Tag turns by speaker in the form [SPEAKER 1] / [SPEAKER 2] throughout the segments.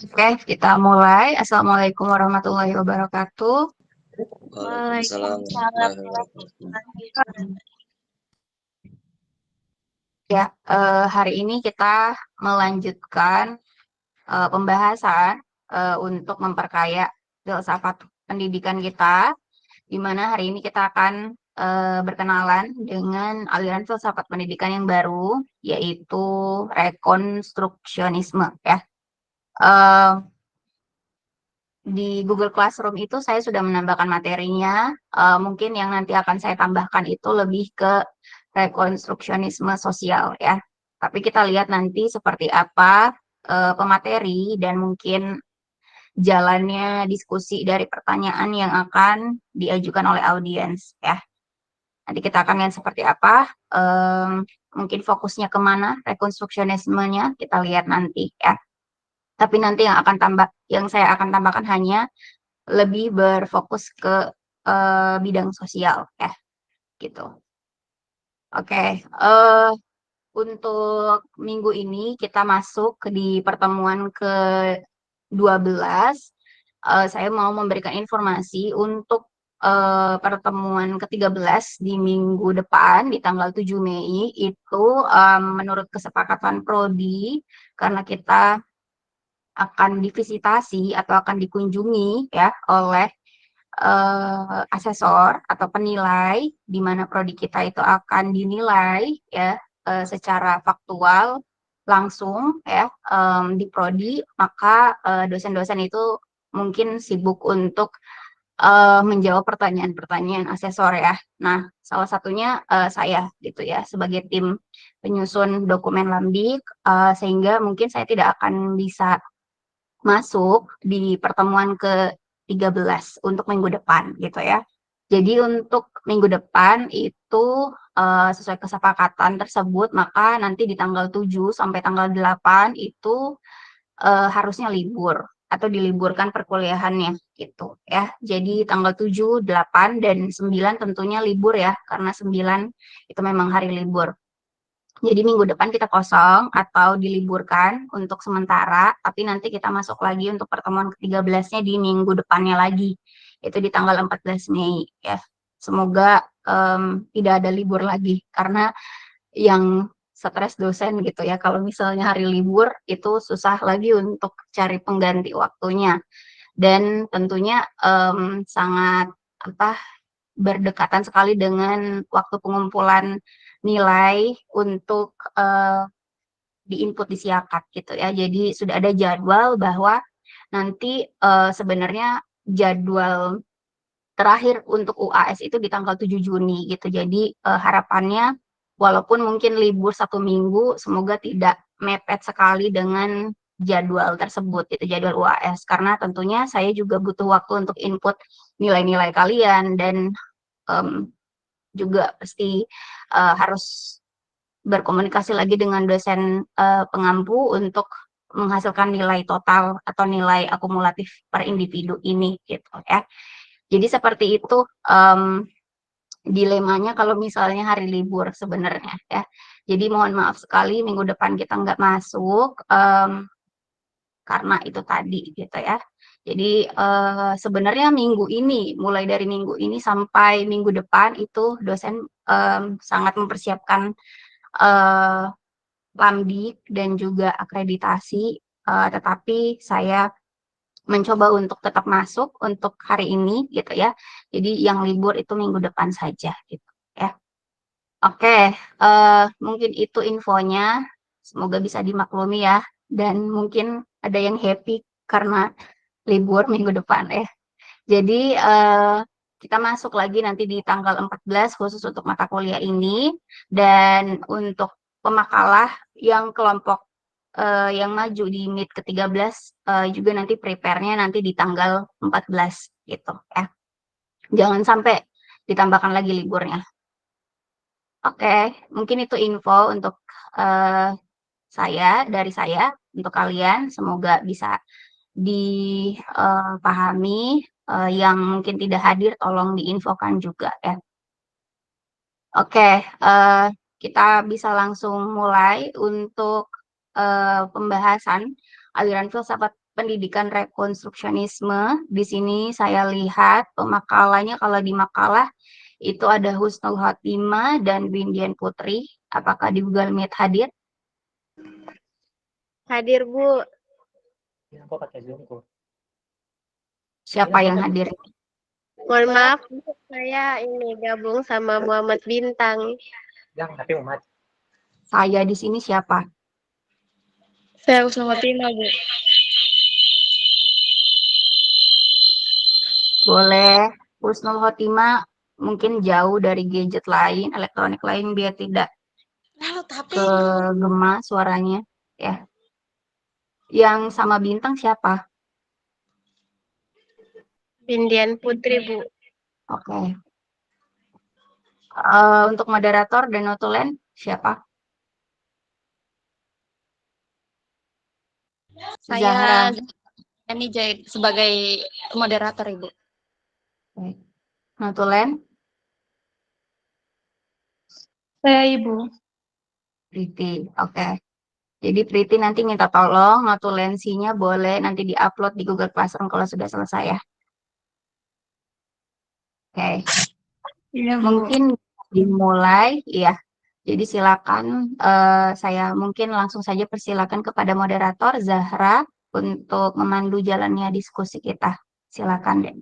[SPEAKER 1] Oke, kita mulai. Assalamualaikum warahmatullahi wabarakatuh.
[SPEAKER 2] Waalaikumsalam
[SPEAKER 3] Waalaikumsalam
[SPEAKER 2] warahmatullahi wabarakatuh.
[SPEAKER 3] warahmatullahi wabarakatuh.
[SPEAKER 1] Ya, hari ini kita melanjutkan pembahasan untuk memperkaya filsafat pendidikan kita, di mana hari ini kita akan berkenalan dengan aliran filsafat pendidikan yang baru, yaitu rekonstruksionisme. Ya, Eh, di Google Classroom itu saya sudah menambahkan materinya. Mungkin yang nanti akan saya tambahkan itu lebih ke rekonstruksionisme sosial ya. Tapi kita lihat nanti seperti apa pemateri dan mungkin jalannya diskusi dari pertanyaan yang akan diajukan oleh audiens ya. Nanti kita akan lihat seperti apa. Mungkin fokusnya kemana rekonstruksionismenya kita lihat nanti ya. Tapi nanti yang saya akan tambahkan hanya lebih berfokus ke bidang sosial ya gitu. Oke, untuk minggu ini kita masuk di pertemuan ke-12. Saya mau memberikan informasi untuk pertemuan ke-13 di minggu depan di tanggal 7 Mei itu menurut kesepakatan prodi karena kita akan divisitasi atau akan dikunjungi ya oleh asesor atau penilai di mana prodi kita itu akan dinilai ya secara faktual langsung ya di prodi, maka dosen-dosen itu mungkin sibuk untuk menjawab pertanyaan-pertanyaan asesor ya. Nah, salah satunya saya gitu ya sebagai tim penyusun dokumen Lambik, sehingga mungkin saya tidak akan bisa masuk di pertemuan ke-13 untuk minggu depan gitu ya. Jadi untuk minggu depan itu sesuai kesepakatan tersebut, maka nanti di tanggal 7 sampai tanggal 8 itu harusnya libur atau diliburkan perkuliahannya gitu ya. Jadi tanggal 7, 8, dan 9 tentunya libur ya, karena 9 itu memang hari libur. Jadi minggu depan kita kosong atau diliburkan untuk sementara, tapi nanti kita masuk lagi untuk pertemuan ke-13-nya di minggu depannya lagi. Itu di tanggal 14 Mei ya. Semoga tidak ada libur lagi karena yang stres dosen gitu ya. Kalau misalnya hari libur itu susah lagi untuk cari pengganti waktunya. Dan tentunya sangat apa berdekatan sekali dengan waktu pengumpulan nilai untuk di-input di Siakat gitu ya. Jadi sudah ada jadwal bahwa nanti sebenarnya jadwal terakhir untuk UAS itu di tanggal 7 Juni gitu. Jadi harapannya walaupun mungkin libur 1 minggu, semoga tidak mepet sekali dengan jadwal tersebut, itu jadwal UAS. Karena tentunya saya juga butuh waktu untuk input nilai-nilai kalian dan juga pasti harus berkomunikasi lagi dengan dosen pengampu untuk menghasilkan nilai total atau nilai akumulatif per individu ini gitu ya. Jadi seperti itu dilemanya kalau misalnya hari libur sebenarnya ya. Jadi mohon maaf sekali minggu depan kita nggak masuk karena itu tadi gitu ya. Jadi sebenarnya minggu ini, mulai dari minggu ini sampai minggu depan itu dosen sangat mempersiapkan eh, Lambik dan juga akreditasi, tetapi saya mencoba untuk tetap masuk untuk hari ini gitu ya. Jadi yang libur itu minggu depan saja gitu ya. Oke, mungkin itu infonya. Semoga bisa dimaklumi ya. Dan mungkin ada yang happy karena libur minggu depan ya. Jadi kita masuk lagi nanti di tanggal 14 khusus untuk mata kuliah ini. Dan untuk pemakalah yang kelompok yang maju di MIT ke-13 juga nanti prepare-nya nanti di tanggal 14 gitu ya. Jangan sampai ditambahkan lagi liburnya. Oke, mungkin itu info untuk dari saya untuk kalian. Semoga bisa dipahami. Yang mungkin tidak hadir tolong diinfokan juga ya. Oke, kita bisa langsung mulai untuk pembahasan aliran filsafat pendidikan rekonstruksionisme. Di sini saya lihat pemakalanya, kalau di makalah itu ada Husnul Khotimah dan Windian Putri. Apakah di Google Meet hadir?
[SPEAKER 3] Hadir, Bu.
[SPEAKER 1] Siapa yang hadir?
[SPEAKER 3] Mohon maaf, saya ini gabung sama Muhammad Bintang.
[SPEAKER 1] Saya di sini siapa?
[SPEAKER 3] Saya Husnul Khotimah, Bu.
[SPEAKER 1] Boleh Husnul Khotimah mungkin jauh dari gadget lain, elektronik lain, biar tidak kegema suaranya. Ya. Yang sama Bintang siapa?
[SPEAKER 3] Windian Putri, Bu.
[SPEAKER 1] Oke. Untuk moderator dan notulen siapa? Zahra.
[SPEAKER 4] Saya ini sebagai moderator, Ibu.
[SPEAKER 1] Oke. Notulen?
[SPEAKER 3] Saya Ibu.
[SPEAKER 1] Priti. Oke. Jadi Priti nanti minta tolong notulensinya boleh nanti diupload di Google Classroom kalau sudah selesai ya. Oke.
[SPEAKER 3] Iya, Bu.
[SPEAKER 1] Mungkin dimulai, ya. Jadi silakan, saya mungkin langsung saja persilakan kepada moderator Zahra untuk memandu jalannya diskusi kita. Silakan deh.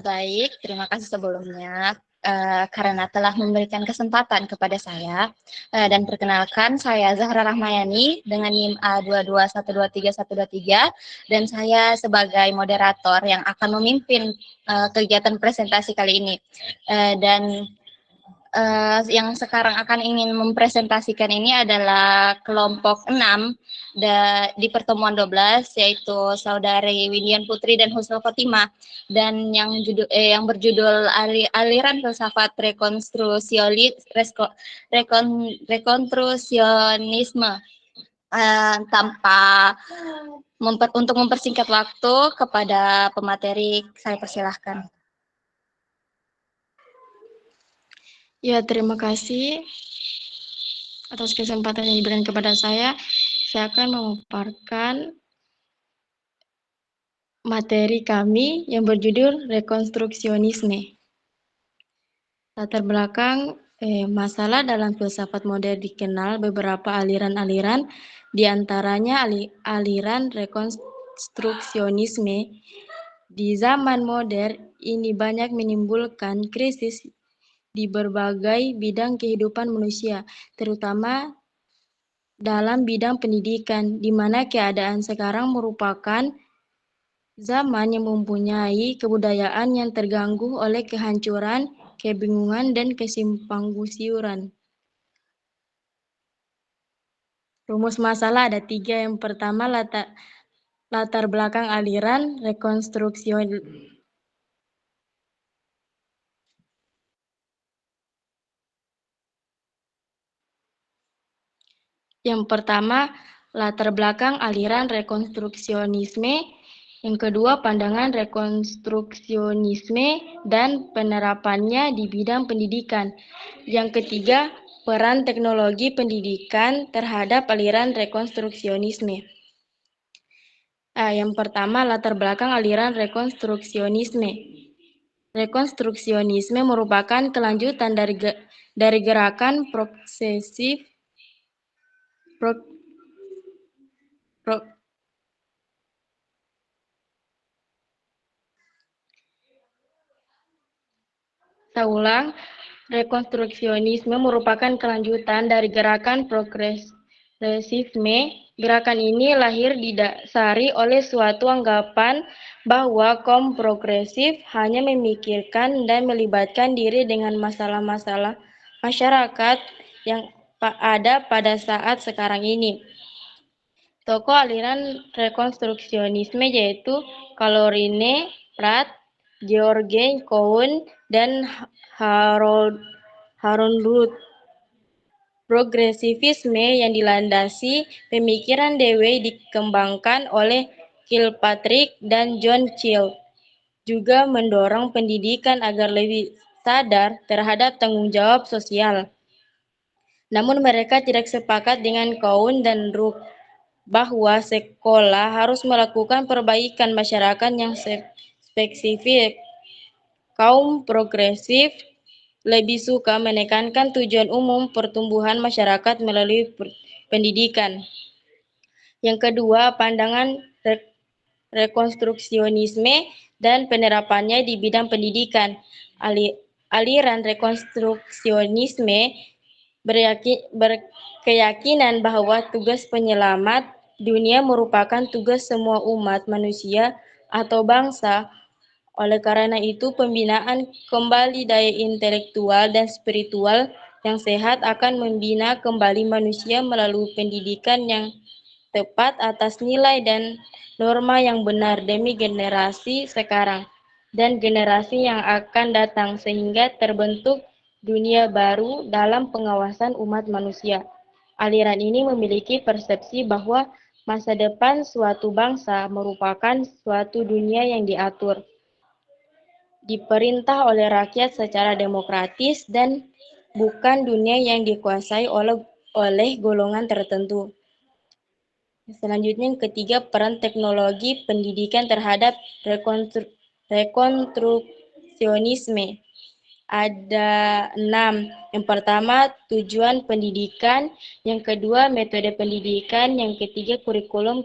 [SPEAKER 4] Baik, terima kasih sebelumnya karena telah memberikan kesempatan kepada saya. Dan perkenalkan, saya Zahra Rahmayani dengan NIM A221231123 dan saya sebagai moderator yang akan memimpin kegiatan presentasi kali ini. Dan yang sekarang akan ingin mempresentasikan ini adalah kelompok 6 di pertemuan 12, yaitu saudari Windian Putri dan Husnul Khotimah, dan yang berjudul aliran filsafat rekonstrusionisme. Untuk mempersingkat waktu, kepada pemateri saya persilahkan.
[SPEAKER 3] Ya, terima kasih atas kesempatan yang diberikan kepada saya. Saya akan memaparkan materi kami yang berjudul rekonstruksionisme. Latar belakang masalah dalam filsafat modern dikenal beberapa aliran-aliran, diantaranya aliran rekonstruksionisme. Di zaman modern ini banyak menimbulkan krisis di berbagai bidang kehidupan manusia, terutama dalam bidang pendidikan, di mana keadaan sekarang merupakan zaman yang mempunyai kebudayaan yang terganggu oleh kehancuran, kebingungan, dan kesimpangsiuran. Rumus masalah ada 3. Yang pertama, latar belakang aliran rekonstruksi. Yang pertama, latar belakang aliran rekonstruksionisme. Yang kedua, pandangan rekonstruksionisme dan penerapannya di bidang pendidikan. Yang ketiga, peran teknologi pendidikan terhadap aliran rekonstruksionisme. Yang pertama, latar belakang aliran rekonstruksionisme. Rekonstruksionisme merupakan kelanjutan dari gerakan progresif rekonstruksionisme merupakan kelanjutan dari gerakan progresisme. Gerakan ini lahir didasari oleh suatu anggapan bahwa kaum progresif hanya memikirkan dan melibatkan diri dengan masalah-masalah masyarakat yang ada pada saat sekarang ini. Tokoh aliran rekonstruksionisme yaitu Caroline Pratt, George Cohn, dan Harold Progresivisme yang dilandasi pemikiran Dewey dikembangkan oleh Kilpatrick dan John Child, juga mendorong pendidikan agar lebih sadar terhadap tanggung jawab sosial. Namun mereka tidak sepakat dengan Kaun dan Ruk bahwa sekolah harus melakukan perbaikan masyarakat yang spesifik. Kaum progresif lebih suka menekankan tujuan umum pertumbuhan masyarakat melalui pendidikan. Yang kedua, pandangan rekonstruksionisme dan penerapannya di bidang pendidikan. Aliran rekonstruksionisme berkeyakinan bahwa tugas penyelamat dunia merupakan tugas semua umat manusia atau bangsa. Oleh karena itu, pembinaan kembali daya intelektual dan spiritual yang sehat akan membina kembali manusia melalui pendidikan yang tepat atas nilai dan norma yang benar demi generasi sekarang dan generasi yang akan datang sehingga terbentuk dunia baru dalam pengawasan umat manusia. Aliran ini memiliki persepsi bahwa masa depan suatu bangsa merupakan suatu dunia yang diatur, diperintah oleh rakyat secara demokratis dan bukan dunia yang dikuasai oleh golongan tertentu. Selanjutnya yang ketiga, peran teknologi pendidikan terhadap rekonstruksionisme. Ada 6. Yang pertama, tujuan pendidikan. Yang kedua, metode pendidikan. Yang ketiga, kurikulum.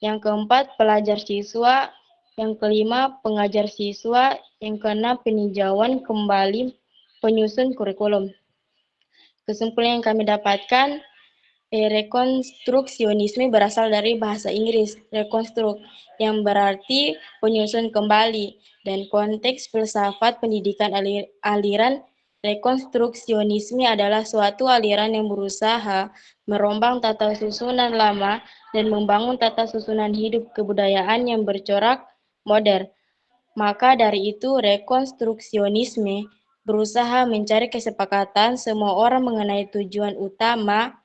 [SPEAKER 3] Yang keempat, pelajar siswa. Yang kelima, pengajar siswa. Yang keenam, peninjauan kembali penyusun kurikulum. Kesimpulan yang kami dapatkan, rekonstruksionisme berasal dari bahasa Inggris, rekonstruk, yang berarti penyusun kembali, dan konteks filsafat pendidikan aliran rekonstruksionisme adalah suatu aliran yang berusaha merombak tata susunan lama dan membangun tata susunan hidup kebudayaan yang bercorak modern. Maka dari itu, rekonstruksionisme berusaha mencari kesepakatan semua orang mengenai tujuan utama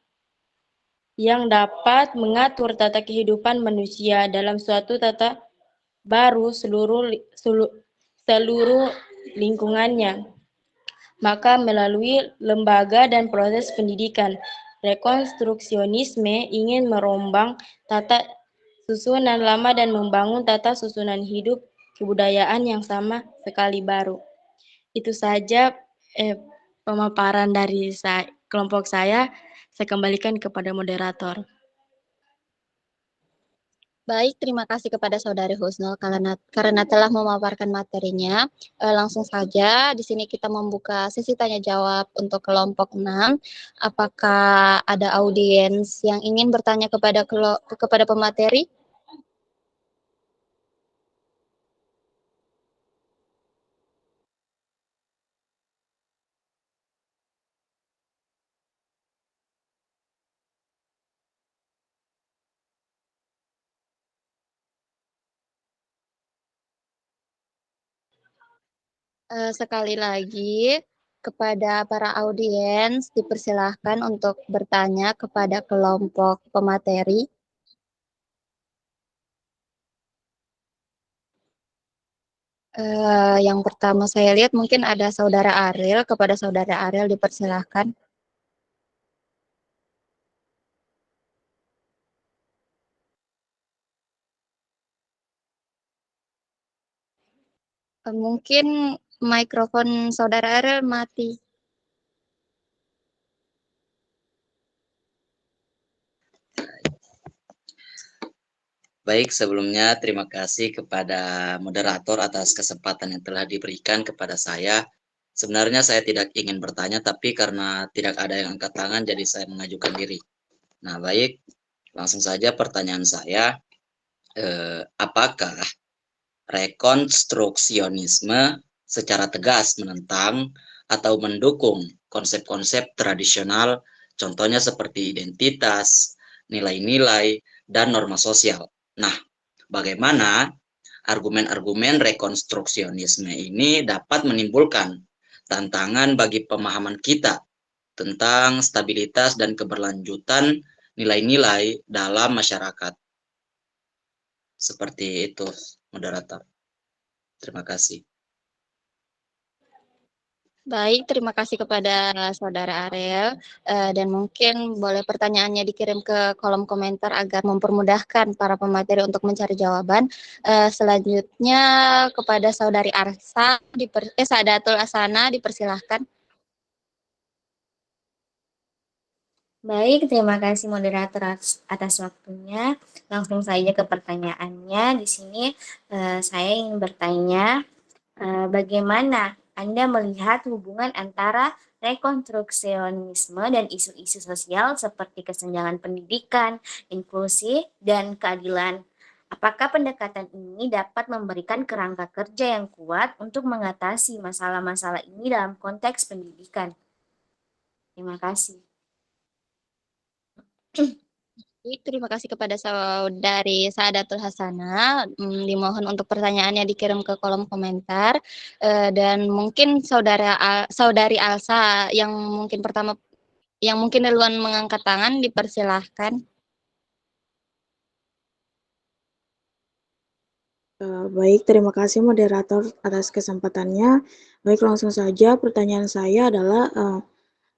[SPEAKER 3] yang dapat mengatur tata kehidupan manusia dalam suatu tata baru seluruh lingkungannya. Maka melalui lembaga dan proses pendidikan, rekonstruksionisme ingin merombak tata susunan lama dan membangun tata susunan hidup kebudayaan yang sama sekali baru. Itu saja pemaparan dari kelompok saya. Saya kembalikan kepada moderator.
[SPEAKER 4] Baik, terima kasih kepada Saudari Husnul karena telah memaparkan materinya. Langsung saja di sini kita membuka sesi tanya jawab untuk kelompok 6. Apakah ada audiens yang ingin bertanya kepada pemateri? Sekali lagi, kepada para audiens dipersilahkan untuk bertanya kepada kelompok pemateri. Yang pertama saya lihat mungkin ada Saudara Ariel. Kepada Saudara Ariel dipersilahkan. Mungkin mikrofon Saudara Ariel mati.
[SPEAKER 2] Baik, sebelumnya terima kasih kepada moderator atas kesempatan yang telah diberikan kepada saya. Sebenarnya saya tidak ingin bertanya, tapi karena tidak ada yang angkat tangan, jadi saya mengajukan diri. Nah, baik, langsung saja pertanyaan saya. Apakah rekonstruksionisme secara tegas menentang atau mendukung konsep-konsep tradisional, contohnya seperti identitas, nilai-nilai, dan norma sosial? Nah, bagaimana argumen-argumen rekonstruksionisme ini dapat menimbulkan tantangan bagi pemahaman kita tentang stabilitas dan keberlanjutan nilai-nilai dalam masyarakat? Seperti itu, moderator. Terima kasih.
[SPEAKER 4] Baik, terima kasih kepada Saudara Ariel, dan mungkin boleh pertanyaannya dikirim ke kolom komentar agar mempermudahkan para pemateri untuk mencari jawaban. Selanjutnya kepada Saudari Arsa, Saadatul Asana, dipersilahkan.
[SPEAKER 5] Baik, terima kasih moderator atas waktunya. Langsung saja ke pertanyaannya. Di sini saya ingin bertanya, bagaimana Anda melihat hubungan antara rekonstruksionisme dan isu-isu sosial seperti kesenjangan pendidikan, inklusi, dan keadilan? Apakah pendekatan ini dapat memberikan kerangka kerja yang kuat untuk mengatasi masalah-masalah ini dalam konteks pendidikan? Terima kasih.
[SPEAKER 4] Terima kasih kepada Saudari Saadatul Hasanah. Dimohon untuk pertanyaannya dikirim ke kolom komentar. Dan mungkin Saudari Alsa yang mungkin duluan mengangkat tangan, dipersilahkan.
[SPEAKER 6] Baik, terima kasih moderator atas kesempatannya. Baik, langsung saja pertanyaan saya adalah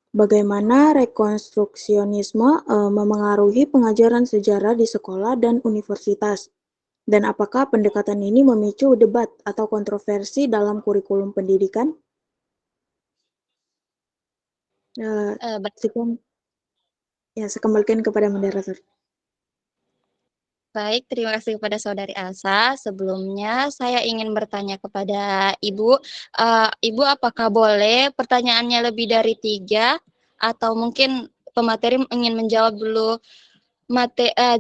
[SPEAKER 6] bagaimana rekonstruksionisme memengaruhi pengajaran sejarah di sekolah dan universitas? Dan apakah pendekatan ini memicu debat atau kontroversi dalam kurikulum pendidikan? Sekian, ya, saya kembalikan kepada moderator.
[SPEAKER 4] Baik, terima kasih kepada Saudari Elsa. Sebelumnya saya ingin bertanya kepada Ibu, Ibu apakah boleh pertanyaannya lebih dari 3 atau mungkin pemateri ingin menjawab dulu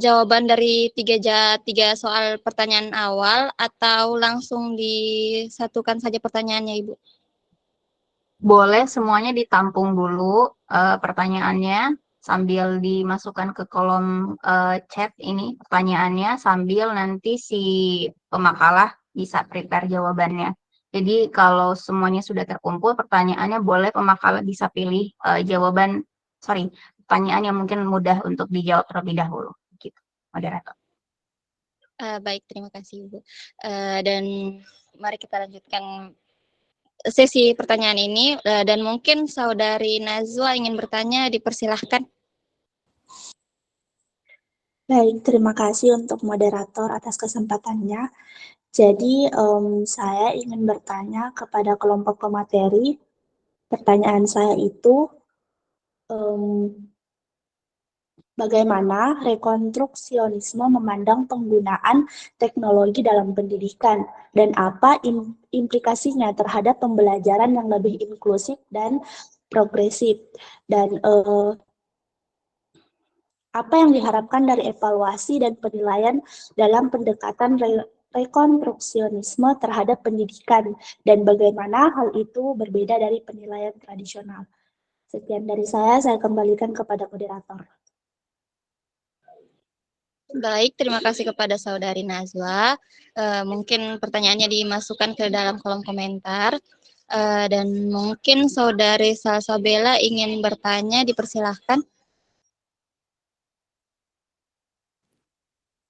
[SPEAKER 4] jawaban dari 3 soal pertanyaan awal atau langsung disatukan saja pertanyaannya, Ibu?
[SPEAKER 1] Boleh semuanya ditampung dulu pertanyaannya sambil dimasukkan ke kolom chat ini pertanyaannya sambil nanti si pemakalah bisa prepare jawabannya. Jadi kalau semuanya sudah terkumpul pertanyaannya boleh pemakalah bisa pilih pertanyaan yang mungkin mudah untuk dijawab terlebih dahulu. Gitu, moderator.
[SPEAKER 4] Baik, terima kasih Ibu. Dan mari kita lanjutkan sesi pertanyaan ini, dan mungkin Saudari Nazwa ingin bertanya, dipersilahkan.
[SPEAKER 7] Baik, terima kasih untuk moderator atas kesempatannya. Jadi, saya ingin bertanya kepada kelompok pemateri. Pertanyaan saya itu, bagaimana rekonstruksionisme memandang penggunaan teknologi dalam pendidikan dan apa implikasinya terhadap pembelajaran yang lebih inklusif dan progresif, dan apa yang diharapkan dari evaluasi dan penilaian dalam pendekatan rekonstruksionisme terhadap pendidikan dan bagaimana hal itu berbeda dari penilaian tradisional. Sekian dari saya kembalikan kepada moderator.
[SPEAKER 4] Baik, terima kasih kepada Saudari Nazwa. Mungkin pertanyaannya dimasukkan ke dalam kolom komentar. Dan mungkin Saudari Salsabella ingin bertanya, dipersilahkan.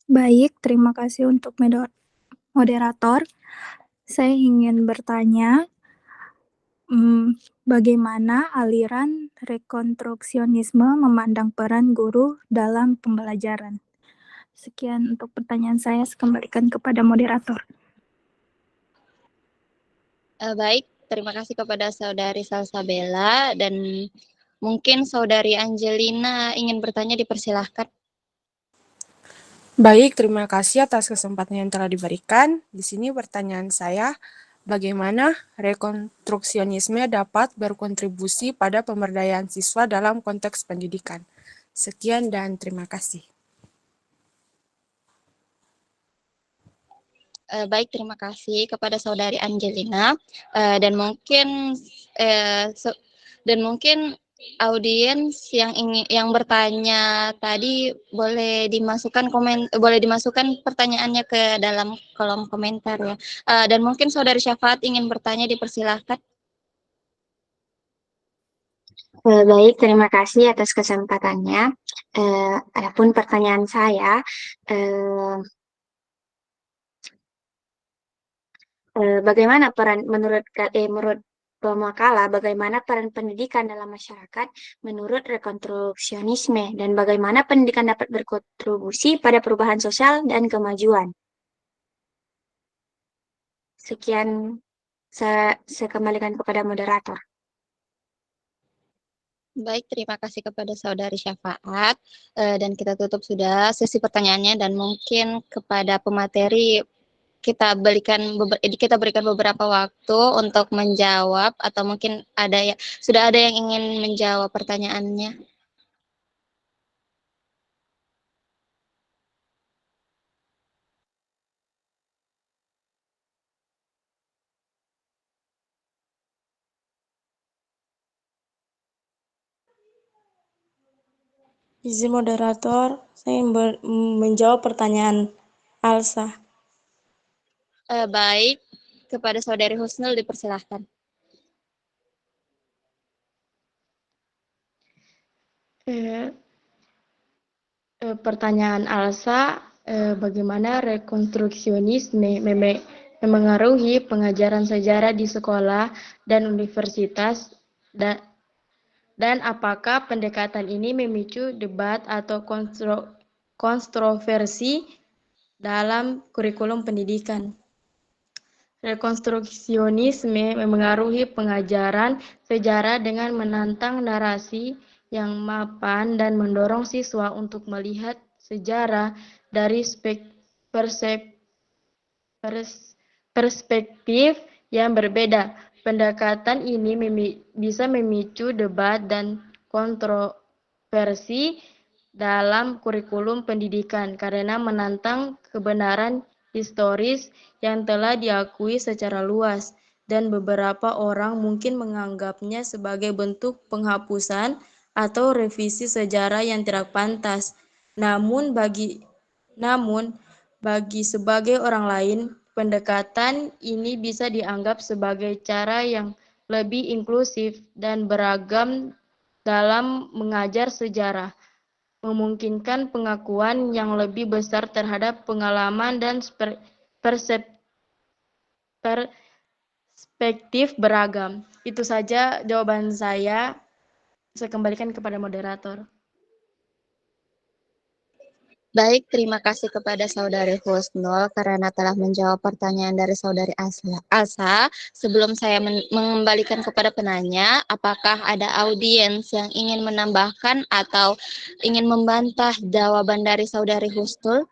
[SPEAKER 8] Baik, terima kasih untuk moderator. Saya ingin bertanya, bagaimana aliran rekonstruksionisme memandang peran guru dalam pembelajaran? Sekian untuk pertanyaan saya kembalikan kepada moderator.
[SPEAKER 4] Baik, terima kasih kepada Saudari Salsabella dan mungkin Saudari Angelina ingin bertanya, dipersilahkan.
[SPEAKER 9] Baik, terima kasih atas kesempatan yang telah diberikan. Di sini pertanyaan saya, bagaimana rekonstruksionisme dapat berkontribusi pada pemberdayaan siswa dalam konteks pendidikan? Sekian dan terima kasih.
[SPEAKER 4] Baik, terima kasih kepada Saudari Angelina, dan mungkin audiens yang bertanya tadi boleh dimasukkan pertanyaannya ke dalam kolom komentar ya. Dan mungkin Saudari Syafaat ingin bertanya, dipersilahkan.
[SPEAKER 5] Baik, terima kasih atas kesempatannya. Adapun pertanyaan saya, bagaimana peran menurut makalah bagaimana peran pendidikan dalam masyarakat menurut rekonstruksionisme dan bagaimana pendidikan dapat berkontribusi pada perubahan sosial dan kemajuan. Sekian saya kembalikan kepada moderator.
[SPEAKER 4] Baik, terima kasih kepada Saudari Syafaat. Dan kita tutup sudah sesi pertanyaannya dan mungkin kepada pemateri kita berikan beberapa waktu untuk menjawab atau mungkin sudah ada yang ingin menjawab pertanyaannya.
[SPEAKER 3] Izin moderator, saya menjawab pertanyaan Alsa.
[SPEAKER 4] Baik, kepada Saudari Husnul dipersilahkan.
[SPEAKER 3] Pertanyaan Alsa, bagaimana rekonstruksionisme memengaruhi pengajaran sejarah di sekolah dan universitas, dan apakah pendekatan ini memicu debat atau kontroversi dalam kurikulum pendidikan. Rekonstruksionisme memengaruhi pengajaran sejarah dengan menantang narasi yang mapan dan mendorong siswa untuk melihat sejarah dari perspektif yang berbeda. Pendekatan ini bisa memicu debat dan kontroversi dalam kurikulum pendidikan karena menantang kebenaran historis yang telah diakui secara luas, dan beberapa orang mungkin menganggapnya sebagai bentuk penghapusan atau revisi sejarah yang tidak pantas. Namun bagi sebagai orang lain, pendekatan ini bisa dianggap sebagai cara yang lebih inklusif dan beragam dalam mengajar sejarah, memungkinkan pengakuan yang lebih besar terhadap pengalaman dan perspektif beragam. Itu saja jawaban saya. Saya kembalikan kepada moderator.
[SPEAKER 4] Baik, terima kasih kepada Saudari Husnul karena telah menjawab pertanyaan dari Saudari Alsa. Sebelum saya mengembalikan kepada penanya, apakah ada audiens yang ingin menambahkan atau ingin membantah jawaban dari Saudari Husnul?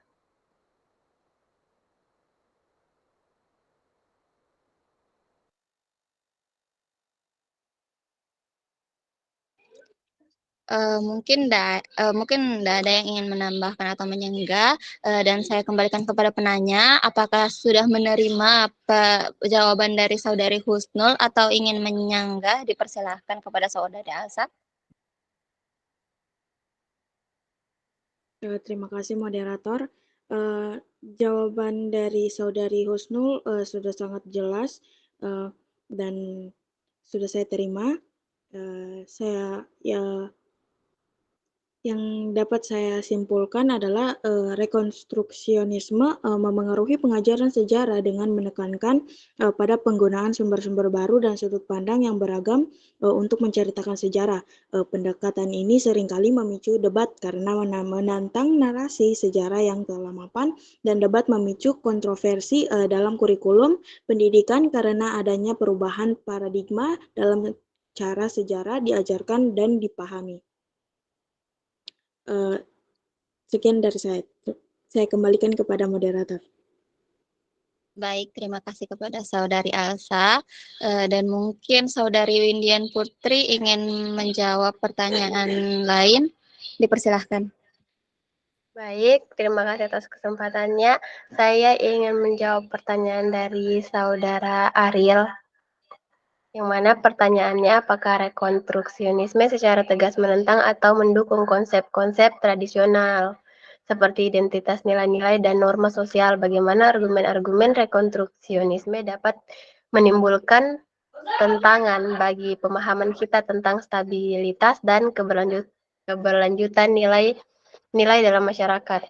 [SPEAKER 4] Mungkin tidak ada yang ingin menambahkan atau menyanggah, dan saya kembalikan kepada penanya, apakah sudah menerima jawaban dari Saudari Husnul atau ingin menyanggah? Dipersilahkan kepada Saudari Alsa.
[SPEAKER 6] Terima kasih moderator. Jawaban dari Saudari Husnul sudah sangat jelas dan sudah saya terima. Yang dapat saya simpulkan adalah rekonstruksionisme memengaruhi pengajaran sejarah dengan menekankan pada penggunaan sumber-sumber baru dan sudut pandang yang beragam untuk menceritakan sejarah. Pendekatan ini seringkali memicu debat karena menantang narasi sejarah yang telah mapan, dan debat memicu kontroversi dalam kurikulum pendidikan karena adanya perubahan paradigma dalam cara sejarah diajarkan dan dipahami. Sekian dari saya. Saya kembalikan kepada moderator.
[SPEAKER 4] Baik, terima kasih kepada Saudari Alsa. Dan mungkin Saudari Windian Putri ingin menjawab pertanyaan lain. Dipersilahkan.
[SPEAKER 10] Baik, terima kasih atas kesempatannya. Saya ingin menjawab pertanyaan dari Saudara Ariel, yang mana pertanyaannya apakah rekonstruksionisme secara tegas menentang atau mendukung konsep-konsep tradisional seperti identitas, nilai-nilai, dan norma sosial. Bagaimana argumen-argumen rekonstruksionisme dapat menimbulkan tentangan bagi pemahaman kita tentang stabilitas dan keberlanjutan nilai dalam masyarakat.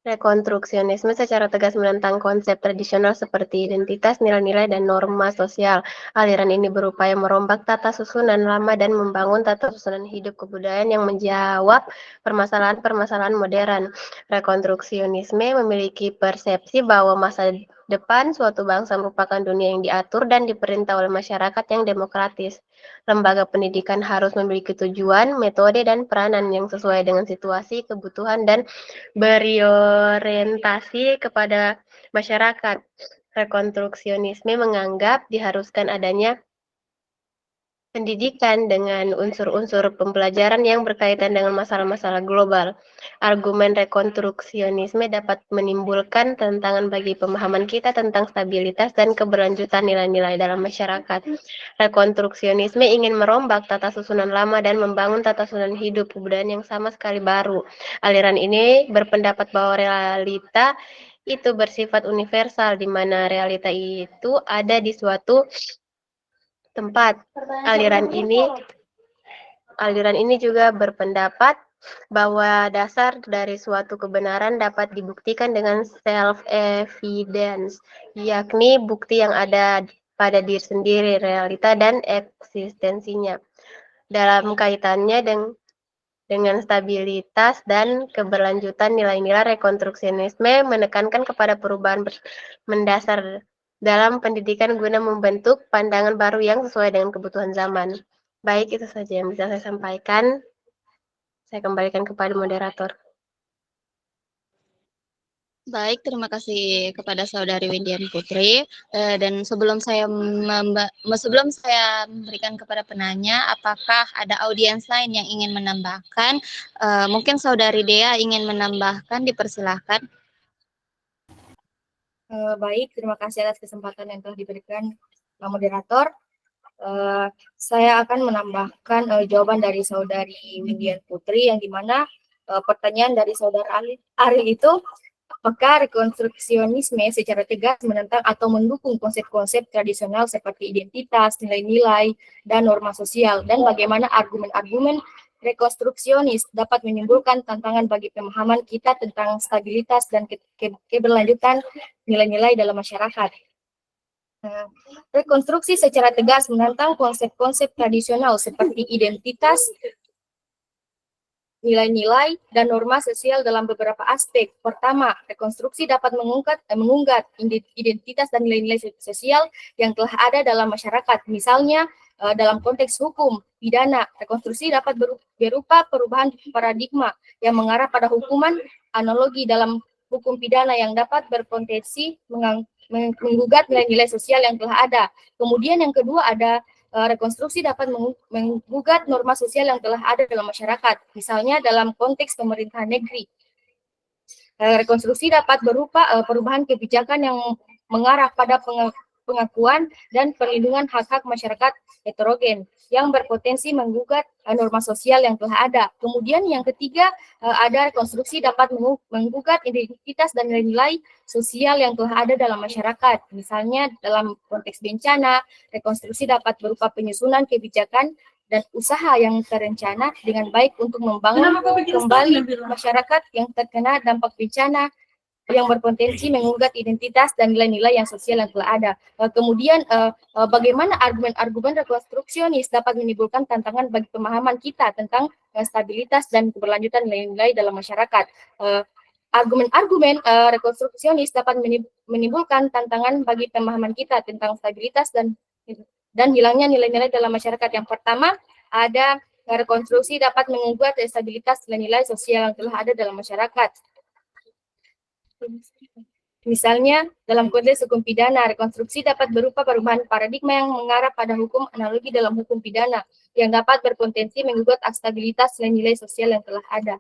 [SPEAKER 10] Rekonstruksionisme secara tegas menentang konsep tradisional seperti identitas, nilai-nilai, dan norma sosial. Aliran ini berupaya merombak tata susunan lama dan membangun tata susunan hidup kebudayaan yang menjawab permasalahan-permasalahan modern. Rekonstruksionisme memiliki persepsi bahwa masa depan suatu bangsa merupakan dunia yang diatur dan diperintah oleh masyarakat yang demokratis. Lembaga pendidikan harus memiliki tujuan, metode, dan peranan yang sesuai dengan situasi, kebutuhan, dan berorientasi kepada masyarakat. Rekonstruksionisme menganggap diharuskan adanya pendidikan dengan unsur-unsur pembelajaran yang berkaitan dengan masalah-masalah global. Argumen rekonstruksionisme dapat menimbulkan tantangan bagi pemahaman kita tentang stabilitas dan keberlanjutan nilai-nilai dalam masyarakat. Rekonstruksionisme ingin merombak tata susunan lama dan membangun tata susunan hidup kebudayaan yang sama sekali baru. Aliran ini berpendapat bahwa realita itu bersifat universal, di mana realita itu ada di suatu tempat. Aliran ini juga berpendapat bahwa dasar dari suatu kebenaran dapat dibuktikan dengan self-evidence, yakni bukti yang ada pada diri sendiri, realita, dan eksistensinya. Dalam kaitannya dengan stabilitas dan keberlanjutan nilai-nilai, rekonstruksionisme menekankan kepada perubahan mendasar dalam pendidikan guna membentuk pandangan baru yang sesuai dengan kebutuhan zaman. Baik, itu saja yang bisa saya sampaikan. Saya kembalikan kepada moderator.
[SPEAKER 4] Baik, terima kasih kepada Saudari Windian Putri. Dan sebelum saya memberikan kepada penanya, apakah ada audiens lain yang ingin menambahkan? Mungkin Saudari Dea ingin menambahkan, dipersilahkan.
[SPEAKER 11] Baik, terima kasih atas kesempatan yang telah diberikan Pak Moderator. Saya akan menambahkan jawaban dari Saudari Windian Putri, yang dimana pertanyaan dari Saudara Ariel itu, apakah rekonstruksionisme secara tegas menentang atau mendukung konsep-konsep tradisional seperti identitas, nilai-nilai, dan norma sosial, dan bagaimana argumen-argumen rekonstruksionis dapat menimbulkan tantangan bagi pemahaman kita tentang stabilitas dan keberlanjutan nilai-nilai dalam masyarakat. Rekonstruksi secara tegas menentang konsep-konsep tradisional seperti identitas, nilai-nilai, dan norma sosial dalam beberapa aspek. Pertama, rekonstruksi dapat mengungkap identitas dan nilai-nilai sosial yang telah ada dalam masyarakat. Misalnya, dalam konteks hukum pidana, rekonstruksi dapat berupa perubahan paradigma yang mengarah pada hukuman analogi dalam hukum pidana yang dapat berpotensi menggugat nilai-nilai sosial yang telah ada. Kemudian yang kedua ada rekonstruksi dapat menggugat norma sosial yang telah ada dalam masyarakat, misalnya dalam konteks pemerintahan negeri. Rekonstruksi dapat berupa perubahan kebijakan yang mengarah pada pengakuan dan perlindungan hak-hak masyarakat heterogen yang berpotensi menggugat norma sosial yang telah ada. Kemudian yang ketiga, ada rekonstruksi dapat menggugat identitas dan nilai-nilai sosial yang telah ada dalam masyarakat. Misalnya dalam konteks bencana, rekonstruksi dapat berupa penyusunan kebijakan dan usaha yang terencana dengan baik untuk membangun kembali masyarakat yang terkena dampak bencana yang berpotensi menggugat identitas dan nilai-nilai yang sosial yang telah ada. Kemudian bagaimana argumen-argumen rekonstruksionis dapat menimbulkan tantangan bagi pemahaman kita tentang stabilitas dan keberlanjutan nilai-nilai dalam masyarakat. Argumen-argumen rekonstruksionis dapat menimbulkan tantangan bagi pemahaman kita tentang stabilitas dan hilangnya nilai-nilai dalam masyarakat. Yang pertama, ada rekonstruksi dapat menggugat stabilitas nilai-nilai sosial yang telah ada dalam masyarakat. Misalnya, dalam konteks hukum pidana, rekonstruksi dapat berupa perubahan paradigma yang mengarah pada hukum analogi dalam hukum pidana, yang dapat berpotensi menggugat stabilitas nilai-nilai sosial yang telah ada.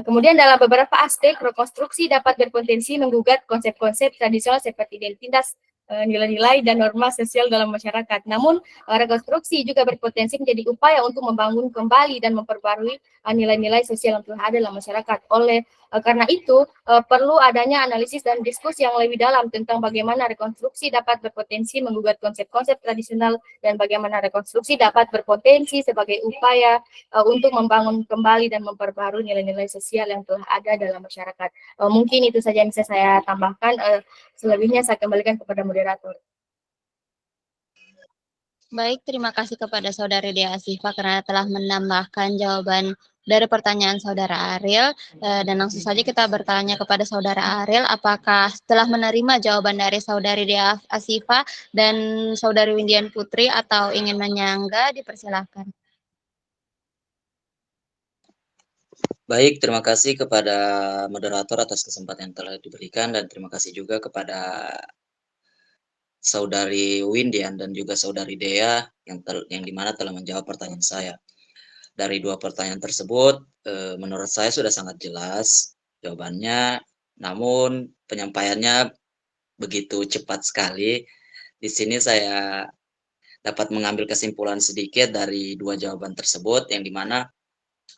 [SPEAKER 11] Kemudian dalam beberapa aspek, rekonstruksi dapat berpotensi menggugat konsep-konsep tradisional seperti identitas, nilai-nilai, dan norma sosial dalam masyarakat. Namun, rekonstruksi juga berpotensi menjadi upaya untuk membangun kembali dan memperbarui nilai-nilai sosial yang telah ada dalam masyarakat. Oleh Karena itu, perlu adanya analisis dan diskusi yang lebih dalam tentang bagaimana rekonstruksi dapat berpotensi menggugat konsep-konsep tradisional dan bagaimana rekonstruksi dapat berpotensi sebagai upaya untuk membangun kembali dan memperbarui nilai-nilai sosial yang telah ada dalam masyarakat. Mungkin itu saja yang bisa saya tambahkan. Selebihnya saya kembalikan kepada moderator.
[SPEAKER 4] Baik, terima kasih kepada Saudari Dea Asifa karena telah menambahkan jawaban dari pertanyaan Saudara Ariel. Dan langsung saja kita bertanya kepada Saudara Ariel, apakah setelah menerima jawaban dari Saudari Dea Asifa dan Saudari Windian Putri atau ingin menyangga, dipersilakan.
[SPEAKER 2] Baik, terima kasih kepada moderator atas kesempatan yang telah diberikan dan terima kasih juga kepada Saudari Windian dan juga Saudari Dea yang dimana telah menjawab pertanyaan saya. Dari dua pertanyaan tersebut, menurut saya sudah sangat jelas jawabannya, namun penyampaiannya begitu cepat sekali. Di sini saya dapat mengambil kesimpulan sedikit dari dua jawaban tersebut, yang dimana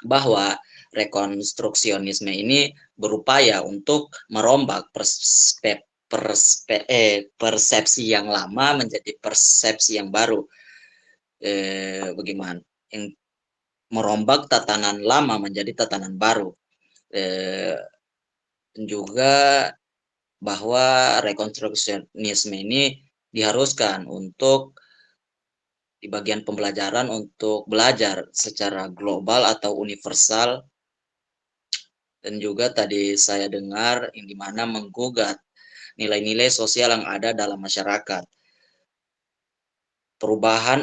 [SPEAKER 2] bahwa rekonstruksionisme ini berupaya untuk merombak persepsi yang lama menjadi persepsi yang baru. Bagaimana? Yang merombak tatanan lama menjadi tatanan baru. Juga bahwa rekonstruksionisme ini diharuskan untuk di bagian pembelajaran untuk belajar secara global atau universal, dan juga tadi saya dengar yang dimana menggugat nilai-nilai sosial yang ada dalam masyarakat.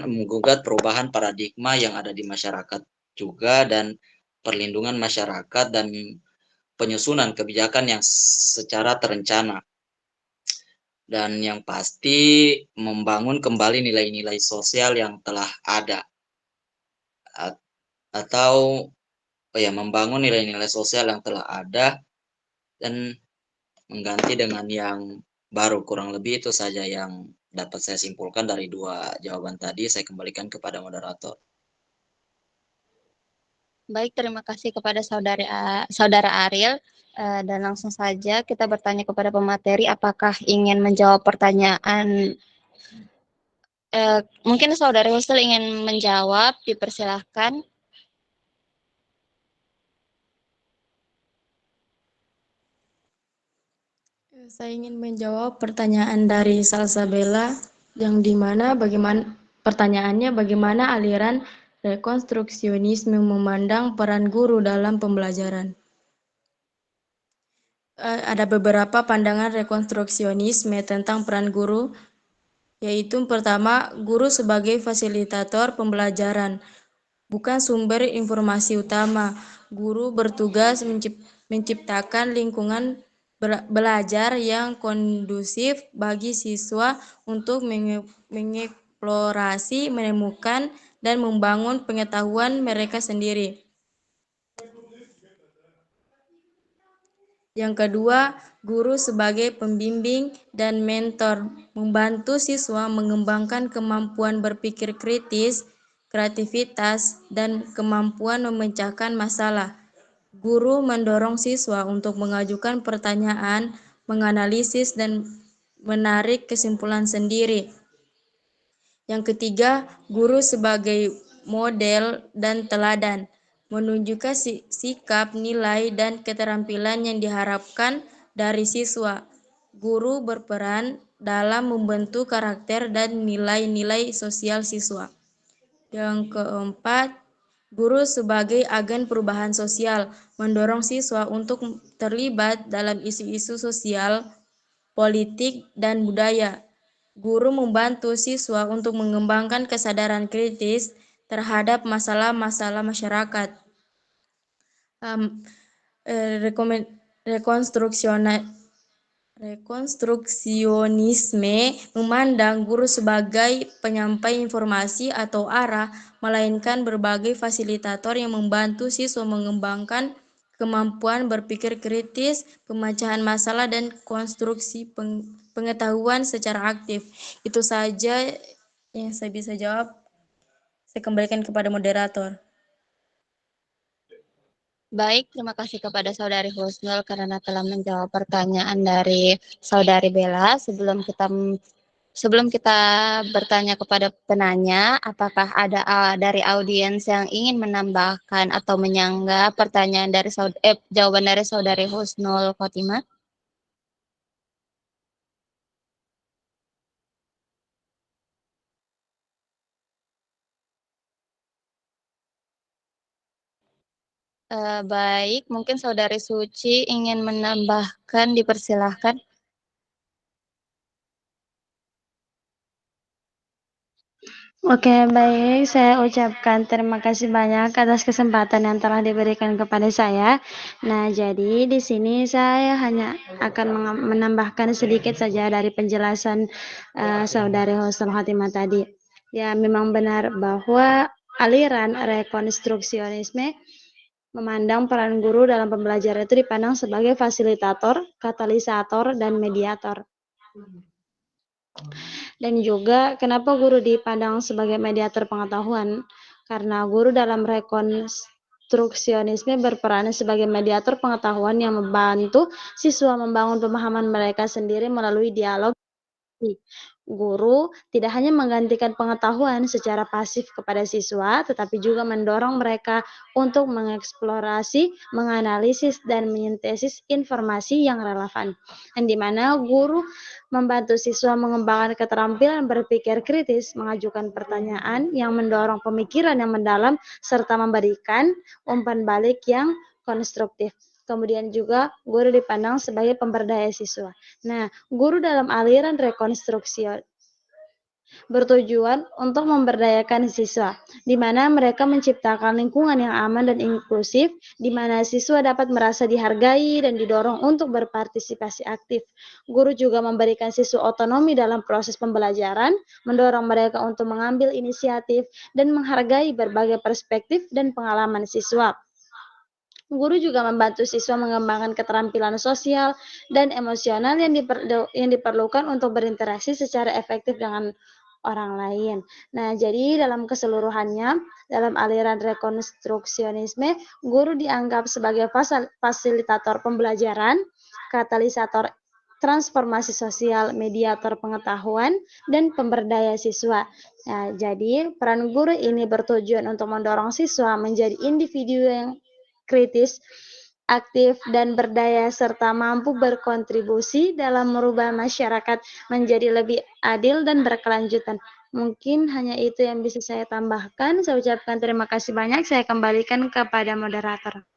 [SPEAKER 2] Menggugat perubahan paradigma yang ada di masyarakat juga, dan perlindungan masyarakat dan penyusunan kebijakan yang secara terencana. Dan yang pasti membangun kembali nilai-nilai sosial yang telah ada. Atau membangun nilai-nilai sosial yang telah ada dan mengganti dengan yang baru. Kurang lebih itu saja yang dapat saya simpulkan dari dua jawaban tadi. Saya kembalikan kepada moderator.
[SPEAKER 4] Baik, terima kasih kepada Saudara Ariel. Dan langsung saja kita bertanya kepada pemateri, apakah ingin menjawab pertanyaan? Mungkin Saudara Hustel ingin menjawab, dipersilahkan.
[SPEAKER 3] Saya ingin menjawab pertanyaan dari Salsabella, yang dimana pertanyaannya bagaimana aliran rekonstruksionisme memandang peran guru dalam pembelajaran. Ada beberapa pandangan rekonstruksionisme tentang peran guru, yaitu pertama, guru sebagai fasilitator pembelajaran, bukan sumber informasi utama. Guru bertugas menciptakan lingkungan belajar yang kondusif bagi siswa untuk mengeksplorasi, menemukan, dan membangun pengetahuan mereka sendiri. Yang kedua, guru sebagai pembimbing dan mentor, membantu siswa mengembangkan kemampuan berpikir kritis, kreativitas, dan kemampuan memecahkan masalah. Guru mendorong siswa untuk mengajukan pertanyaan, menganalisis, dan menarik kesimpulan sendiri. Yang ketiga, guru sebagai model dan teladan, menunjukkan sikap, nilai, dan keterampilan yang diharapkan dari siswa. Guru berperan dalam membentuk karakter dan nilai-nilai sosial siswa. Yang keempat, guru sebagai agen perubahan sosial, mendorong siswa untuk terlibat dalam isu-isu sosial, politik, dan budaya. Guru membantu siswa untuk mengembangkan kesadaran kritis terhadap masalah-masalah masyarakat. Rekonstruksionisme memandang guru sebagai penyampai informasi atau arah, melainkan berbagai fasilitator yang membantu siswa mengembangkan kemampuan berpikir kritis, pemecahan masalah, dan konstruksi pengetahuan secara aktif. Itu saja yang saya bisa jawab. Saya kembalikan kepada moderator.
[SPEAKER 4] Baik, terima kasih kepada Saudari Husnul karena telah menjawab pertanyaan dari Saudari Bella. Sebelum kita bertanya kepada penanya, apakah ada dari audiens yang ingin menambahkan atau menyanggah pertanyaan dari jawaban dari Saudari Husnul Khotimah? Baik, mungkin Saudari Suci ingin menambahkan, dipersilahkan.
[SPEAKER 12] Oke, baik. Saya ucapkan terima kasih banyak atas kesempatan yang telah diberikan kepada saya. Nah, jadi di sini saya hanya akan menambahkan sedikit saja dari penjelasan Saudari Husnul Khotimah tadi. Ya, memang benar bahwa aliran rekonstruksionisme memandang peran guru dalam pembelajaran itu dipandang sebagai fasilitator, katalisator, dan mediator. Dan juga kenapa guru dipandang sebagai mediator pengetahuan? Karena guru dalam rekonstruksionisme berperan sebagai mediator pengetahuan yang membantu siswa membangun pemahaman mereka sendiri melalui dialog. Guru tidak hanya menggantikan pengetahuan secara pasif kepada siswa, tetapi juga mendorong mereka untuk mengeksplorasi, menganalisis, dan menyintesis informasi yang relevan. Dan di mana guru membantu siswa mengembangkan keterampilan berpikir kritis, mengajukan pertanyaan yang mendorong pemikiran yang mendalam, serta memberikan umpan balik yang konstruktif. Kemudian juga guru dipandang sebagai pemberdaya siswa. Nah, guru dalam aliran rekonstruksi bertujuan untuk memberdayakan siswa, di mana mereka menciptakan lingkungan yang aman dan inklusif, di mana siswa dapat merasa dihargai dan didorong untuk berpartisipasi aktif. Guru juga memberikan siswa otonomi dalam proses pembelajaran, mendorong mereka untuk mengambil inisiatif dan menghargai berbagai perspektif dan pengalaman siswa. Guru juga membantu siswa mengembangkan keterampilan sosial dan emosional yang diperlukan untuk berinteraksi secara efektif dengan orang lain. Nah, jadi dalam keseluruhannya, dalam aliran rekonstruksionisme, guru dianggap sebagai fasilitator pembelajaran, katalisator transformasi sosial, mediator pengetahuan, dan pemberdaya siswa. Nah, jadi peran guru ini bertujuan untuk mendorong siswa menjadi individu yang kritis, aktif, dan berdaya, serta mampu berkontribusi dalam merubah masyarakat menjadi lebih adil dan berkelanjutan. Mungkin hanya itu yang bisa saya tambahkan. Saya ucapkan terima kasih banyak. Saya kembalikan kepada moderator.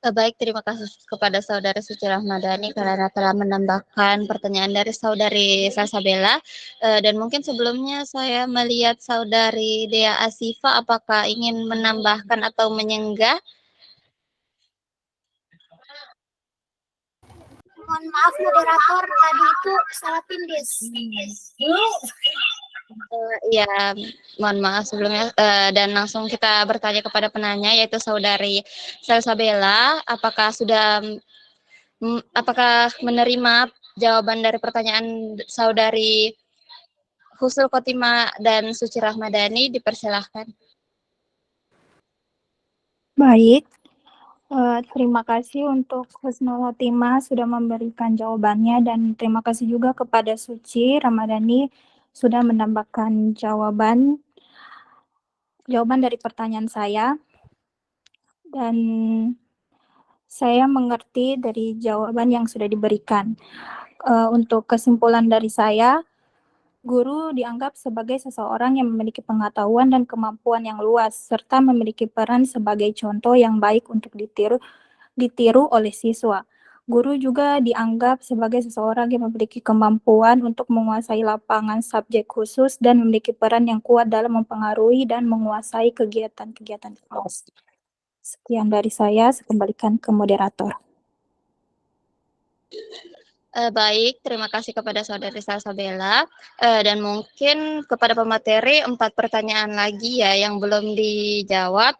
[SPEAKER 4] Baik, terima kasih kepada Saudari Suci Rahmadani karena telah menambahkan pertanyaan dari Saudari Salsabella. Dan mungkin sebelumnya saya melihat Saudari Dea Asifa, apakah ingin menambahkan atau menyenggah?
[SPEAKER 13] Mohon maaf moderator, tadi itu salah tindis.
[SPEAKER 4] Ya, mohon maaf sebelumnya. Dan langsung kita bertanya kepada penanya, yaitu Saudari Salsabella, apakah menerima jawaban dari pertanyaan Saudari Husnul Khotimah dan Suci Rahmadani? Dipersilahkan.
[SPEAKER 8] Baik, terima kasih untuk Husnul Khotimah sudah memberikan jawabannya, dan terima kasih juga kepada Suci Ramadhani sudah menambahkan jawaban dari pertanyaan saya. Dan saya mengerti dari jawaban yang sudah diberikan. Untuk kesimpulan dari saya, guru dianggap sebagai seseorang yang memiliki pengetahuan dan kemampuan yang luas, serta memiliki peran sebagai contoh yang baik untuk ditiru oleh siswa. Guru juga dianggap sebagai seseorang yang memiliki kemampuan untuk menguasai lapangan subjek khusus dan memiliki peran yang kuat dalam mempengaruhi dan menguasai kegiatan-kegiatan kelas. Sekian dari saya kembalikan ke moderator.
[SPEAKER 4] Baik, terima kasih kepada Saudari Salsabella. Dan mungkin kepada pemateri 4 pertanyaan lagi ya yang belum dijawab.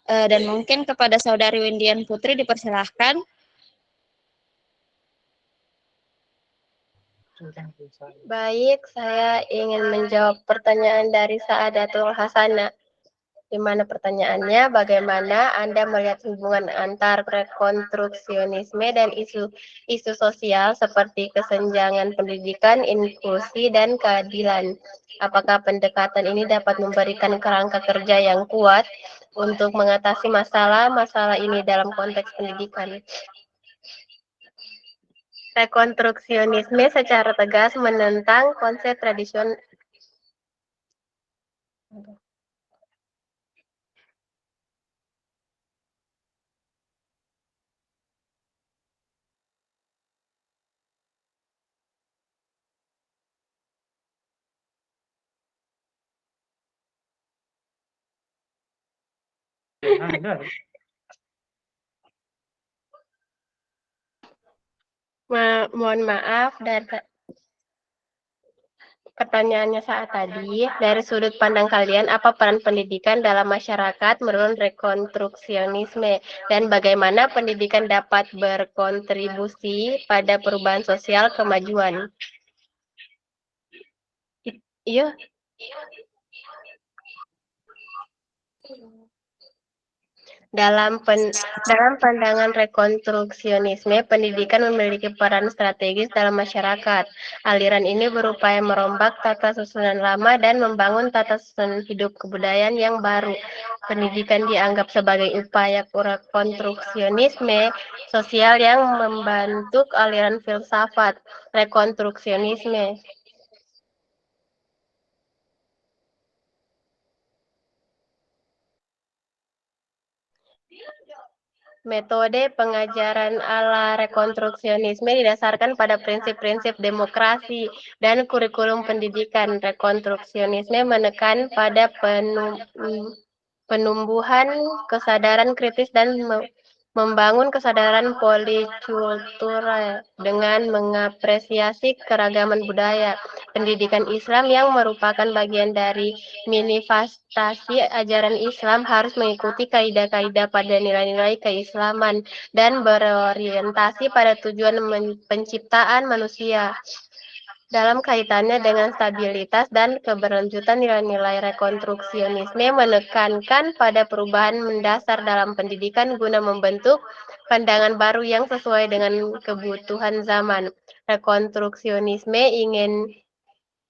[SPEAKER 4] Dan mungkin kepada Saudari Windian Putri dipersilahkan.
[SPEAKER 10] Baik, saya ingin menjawab pertanyaan dari Saadatul Hasanah. di mana pertanyaannya bagaimana Anda melihat hubungan antar rekonstruksionisme dan isu sosial seperti kesenjangan pendidikan, inklusi, dan keadilan. Apakah pendekatan ini dapat memberikan kerangka kerja yang kuat untuk mengatasi masalah-masalah ini dalam konteks pendidikan? Rekonstruksionisme secara tegas menentang konsep tradisional. Mohon maaf dan pertanyaannya saat tadi, dari sudut pandang kalian, apa peran pendidikan dalam masyarakat menurut rekonstruksionisme dan bagaimana pendidikan dapat berkontribusi pada perubahan sosial kemajuan? Iya. Dalam pandangan rekonstruksionisme, pendidikan memiliki peran strategis dalam masyarakat. Aliran ini berupaya merombak tata susunan lama dan membangun tata susunan hidup kebudayaan yang baru. Pendidikan dianggap sebagai upaya rekonstruksionisme sosial yang membentuk aliran filsafat rekonstruksionisme. Metode pengajaran ala rekonstruksionisme didasarkan pada prinsip-prinsip demokrasi dan kurikulum pendidikan. Rekonstruksionisme menekan pada penumbuhan kesadaran kritis dan membangun kesadaran polikultural dengan mengapresiasi keragaman budaya. Pendidikan Islam yang merupakan bagian dari manifestasi ajaran Islam harus mengikuti kaidah-kaidah pada nilai-nilai keislaman dan berorientasi pada tujuan penciptaan manusia. Dalam kaitannya dengan stabilitas dan keberlanjutan, nilai-nilai rekonstruksionisme menekankan pada perubahan mendasar dalam pendidikan guna membentuk pandangan baru yang sesuai dengan kebutuhan zaman. Rekonstruksionisme ingin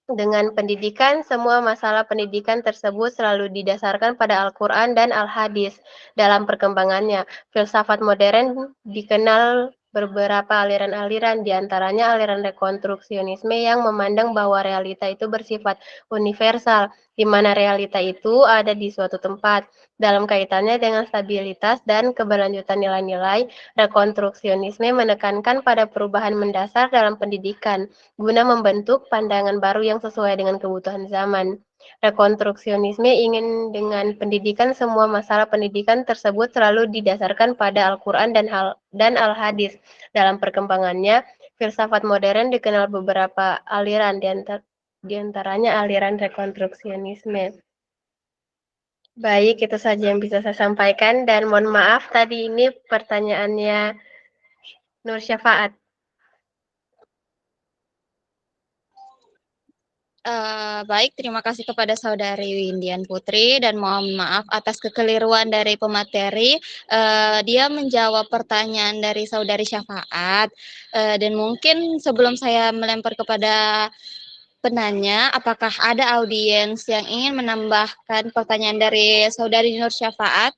[SPEAKER 10] dengan pendidikan, semua masalah pendidikan tersebut selalu didasarkan pada Al-Quran dan Al-Hadis dalam perkembangannya. Filsafat modern dikenal beberapa aliran-aliran, diantaranya aliran rekonstruksionisme yang memandang bahwa realita itu bersifat universal, di mana realita itu ada di suatu tempat. Dalam kaitannya dengan stabilitas dan keberlanjutan nilai-nilai, rekonstruksionisme menekankan pada perubahan mendasar dalam pendidikan, guna membentuk pandangan baru yang sesuai dengan kebutuhan zaman. Rekonstruksionisme ingin dengan pendidikan, semua masalah pendidikan tersebut selalu didasarkan pada Al-Quran dan Al-Hadis. Dalam perkembangannya, filsafat modern dikenal beberapa aliran, diantaranya aliran rekonstruksionisme. Baik, itu saja yang bisa saya sampaikan, dan mohon maaf tadi ini pertanyaannya Nur Syafaat.
[SPEAKER 4] Baik, terima kasih kepada Saudari Windian Putri dan mohon maaf atas kekeliruan dari pemateri. Dia menjawab pertanyaan dari Saudari Syafaat dan mungkin sebelum saya melempar kepada penanya, apakah ada audiens yang ingin menambahkan pertanyaan dari Saudari Nur Syafaat?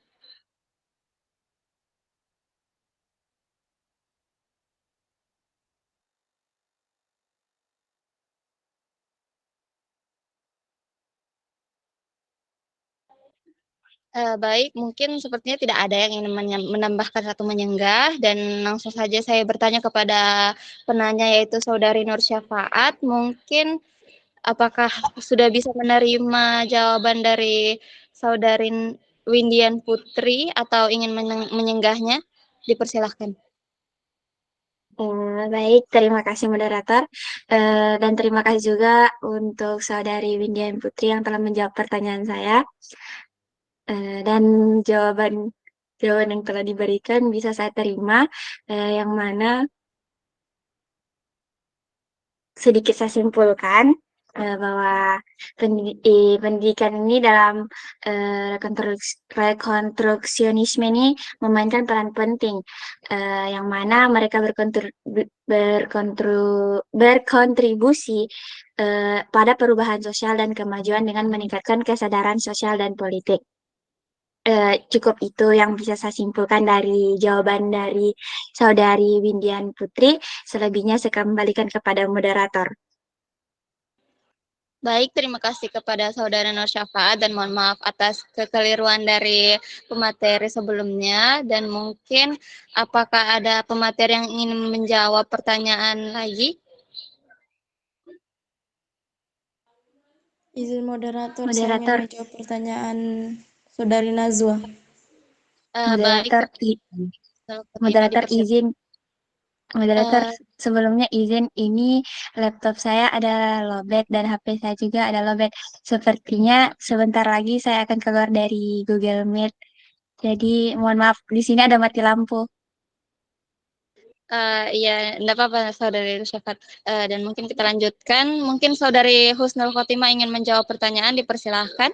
[SPEAKER 4] Baik, mungkin sepertinya tidak ada yang ingin menambahkan atau menyanggah, dan langsung saja saya bertanya kepada penanya, yaitu Saudari Nur Syafaat. Mungkin apakah sudah bisa menerima jawaban dari Saudari Windian Putri atau ingin menyanggahnya? Dipersilahkan.
[SPEAKER 5] Baik, terima kasih moderator. Dan terima kasih juga untuk Saudari Windian Putri yang telah menjawab pertanyaan saya. Dan jawaban yang telah diberikan bisa saya terima, yang mana sedikit saya simpulkan bahwa pendidikan ini dalam rekonstruksionisme ini memainkan peran penting, yang mana mereka berkontribusi pada perubahan sosial dan kemajuan dengan meningkatkan kesadaran sosial dan politik. Cukup itu yang bisa saya simpulkan dari jawaban dari Saudari Windian Putri. Selebihnya saya kembalikan kepada moderator.
[SPEAKER 4] Baik, terima kasih kepada Saudara Nur Syafaat dan mohon maaf atas kekeliruan dari pemateri sebelumnya. Dan mungkin apakah ada pemateri yang ingin menjawab pertanyaan lagi?
[SPEAKER 3] Izin moderator, saya ingin
[SPEAKER 5] Moderator.
[SPEAKER 3] menjawab pertanyaan Saudari Nazwa.
[SPEAKER 5] Moderator, moderator izin. Moderator, sebelumnya izin, ini laptop saya ada lowbat dan HP saya juga ada lowbat. Sepertinya sebentar lagi saya akan keluar dari Google Meet. Jadi mohon maaf, di sini ada mati lampu.
[SPEAKER 4] Iya, enggak apa-apa Saudari Syafat. Dan mungkin kita lanjutkan. Mungkin Saudari Husnul Khotimah ingin menjawab pertanyaan, dipersilahkan.